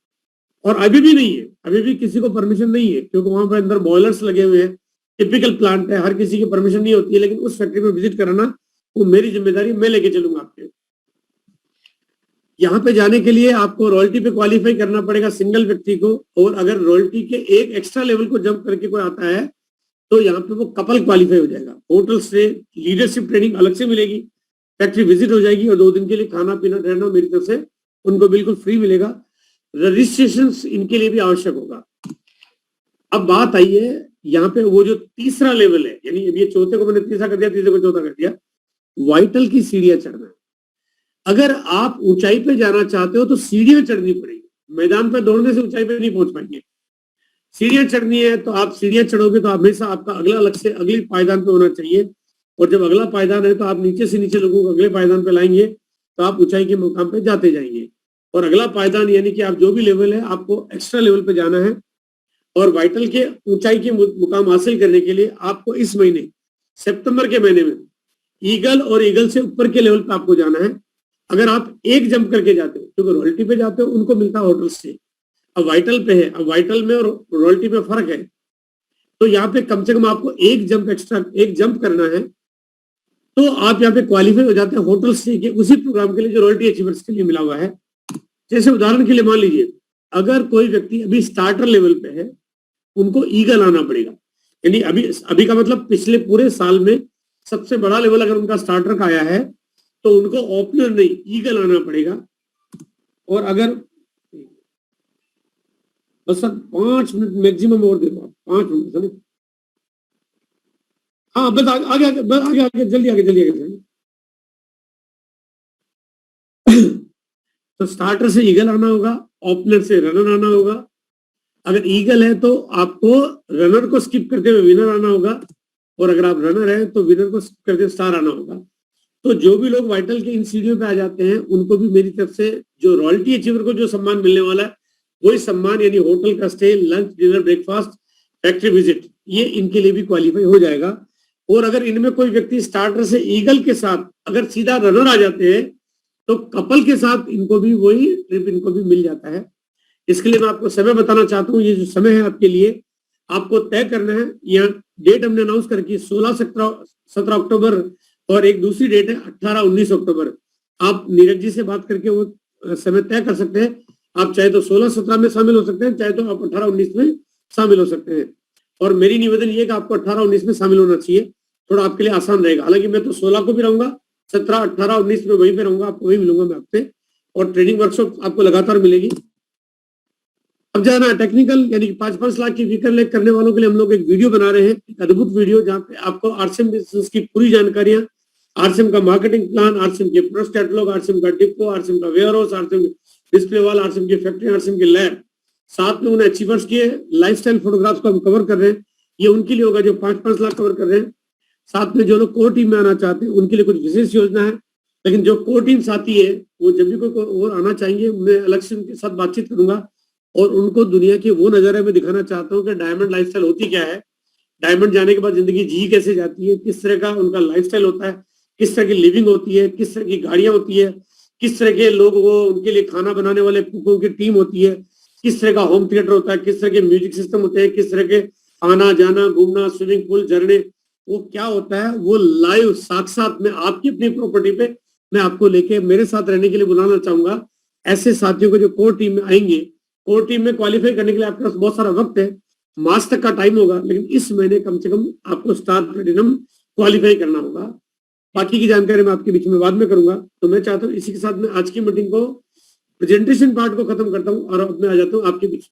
और अभी भी नहीं है, अभी भी किसी को परमिशन नहीं है, क्योंकि वहां पर अंदर बॉयलर्स लगे हुए हैं, टिपिकल प्लांट है, हर किसी की परमिशन नहीं होती है। लेकिन उस फैक्ट्री में विजिट कराना वो मेरी जिम्मेदारी, मैं लेके चलूंगा आपके। यहाँ पे जाने के लिए आपको रॉयल्टी पे क्वालिफाई करना पड़ेगा सिंगल व्यक्ति को, और अगर रॉयल्टी के एक एक्स्ट्रा लेवल को जंप करके कोई आता है तो यहाँ पे वो कपल क्वालिफाई हो जाएगा। होटल से लीडरशिप ट्रेनिंग अलग से मिलेगी, फैक्ट्री विजिट हो जाएगी और 2 दिन के लिए खाना पीना रहना मेरी तरफ से उनको बिल्कुल फ्री मिलेगा। रजिस्ट्रेशन इनके लिए भी आवश्यक होगा। अब बात आई है यहाँ पे वो जो तीसरा लेवल है, यानी ये चौथे को मैंने तीसरा कर दिया, तीसरे को चौथा कर दिया, वाइटल की सीढ़ियां चढ़ना। अगर आप ऊंचाई पे जाना चाहते हो तो सीढ़ियां चढ़नी पड़ेगी, मैदान पे दौड़ने से ऊंचाई पे नहीं पहुंच पाएंगे। सीढ़ियां चढ़नी है तो आप सीढ़ियां चढ़ोगे तो हमेशा आपका अगला लक्ष्य अगले पायदान पे होना चाहिए, और जब अगला पायदान है तो आप नीचे से नीचे लोगों को अगले पायदान पे लाएंगे तो आप ऊंचाई के मुकाम पे जाते जाएंगे। और अगला पायदान यानी कि आप जो भी लेवल है आपको एक्स्ट्रा लेवल पे जाना है, और वाइटल के ऊंचाई के मुकाम हासिल करने के लिए आपको इस महीने सितंबर के महीने में ईगल और ईगल से ऊपर के लेवल पे आपको जाना है। अगर आप एक जंप करके जाते हो, क्योंकि रॉयल्टी पे जाते हो उनको मिलता है होटल स्टे, अब वाइटल पे है, अब वाइटल में और रॉयल्टी में फर्क है, तो यहाँ पे कम से कम आपको एक जंप करना है, तो आप यहाँ पे क्वालिफाई हो जाते हैं होटल स्टे के उसी प्रोग्राम के लिए जो रॉयल्टी अचीवर्स के लिए मिला हुआ है। जैसे उदाहरण के लिए मान लीजिए अगर कोई व्यक्ति अभी स्टार्टर लेवल पे है, उनको ईगल आना पड़ेगा, यानी अभी का मतलब पिछले पूरे साल में सबसे बड़ा लेवल अगर उनका स्टार्टर का आया है तो उनको ओपनर नहीं ईगल आना पड़ेगा। और अगर बस सर 5 मिनट मैक्सिमम और दे दो, 5 मिनट समझ, हाँ बस आगे जल्दी आगे। तो स्टार्टर से ईगल आना होगा, ओपनर से रनर आना होगा। अगर ईगल है तो आपको रनर को स्किप करते हुए विनर आना होगा, और अगर आप रनर है तो विनर को स्किप करते स्टार आना होगा। तो जो भी लोग वाइटल के इन सीढ़ियों पे आ जाते हैं उनको भी मेरी तरफ से जो रॉयल्टी अचीवर को जो सम्मान मिलने वाला है वही सम्मान, यानी होटल का stay, lunch, dinner, breakfast, factory visit, ये इनके लिए भी क्वालिफाई हो जाएगा। और अगर इनमें कोई व्यक्ति स्टार्टर से ईगल के साथ अगर सीधा रनर आ जाते हैं तो कपल के साथ इनको भी वही ट्रिप इनको भी मिल जाता है। इसके लिए मैं आपको समय बताना चाहता हूँ। ये जो समय है आपके लिए आपको तय करना है, यहाँ डेट हमने अनाउंस करके 16-17 अक्टूबर, और एक दूसरी डेट है 18-19 अक्टूबर। आप नीरज जी से बात करके वो समय तय कर सकते हैं। आप चाहे तो 16-17 में शामिल हो सकते हैं, चाहे तो आप 18-19 में शामिल हो सकते हैं। और मेरी निवेदन ये कि आपको 18-19 में शामिल होना चाहिए, थोड़ा आपके लिए आसान रहेगा। हालांकि मैं तो 16 को भी रहूंगा, 17, 18, 19 में वहीं पे रहूंगा, आपको वही मिलूंगा मैं आपसे, और ट्रेनिंग वर्कशॉप आपको लगातार मिलेगी। अब जाना टेक्निकल, यानी 5-5 लाख की व्हीकल लेग करने वालों के लिए हम लोग एक वीडियो बना रहे हैं, एक अद्भुत वीडियो जहाँ पे आपको RCM बिजनेस की पूरी जानकारियां, RCM का मार्केटिंग प्लान, RCM के प्रोडक्ट कैटलॉग, RCM का डिपो, RCM का वेयर हाउस, RCM डिस्प्ले वाल, RCM की फैक्ट्री, RCM की लैब, साथ में उन अचीवर्स के लाइफस्टाइल फोटोग्राफ्स को हम कवर कर रहे हैं। ये उनके लिए होगा जो 5-5 लाख कवर कर रहे हैं। साथ में जो लोग कोर टीम में आना चाहते हैं उनके लिए कुछ विशेष योजना है, लेकिन जो कोर टीम साथी है वो जब भी कोई और आना चाहिए मैं अलग से उनके साथ बातचीत करूंगा और उनको दुनिया के वो नजारे में दिखाना चाहता हूँ कि डायमंड लाइफस्टाइल होती क्या है, डायमंड जाने के बाद जिंदगी जी कैसे जाती है, किस तरह का उनका लाइफस्टाइल होता है, किस तरह की लिविंग होती है, किस तरह की गाड़ियां होती है, किस तरह के लोग वो उनके लिए खाना बनाने वाले कुकों की टीम होती है, किस तरह का होम थिएटर होता है, किस तरह के म्यूजिक सिस्टम होते हैं, किस तरह के आना जाना घूमना स्विमिंग पूल झरने वो क्या होता है, वो लाइव साक्षात में आपकी अपनी प्रॉपर्टी पे मैं आपको लेके मेरे साथ रहने के लिए बुलाना चाहूंगा। ऐसे साथियों को जो कोर टीम में आएंगे, कोर टीम में क्वालिफाई करने के लिए आपके पास बहुत सारा वक्त है, मार्च तक का टाइम होगा, लेकिन इस महीने कम से कम आपको स्टार प्लेटिनम क्वालिफाई करना होगा। बाकी की जानकारी मैं आपके बीच में बाद में करूंगा। तो मैं चाहता हूँ इसी के साथ मैं आज की मीटिंग को प्रेजेंटेशन पार्ट को खत्म करता हूँ और अब मैं आ जाता हूँ आपके बीच।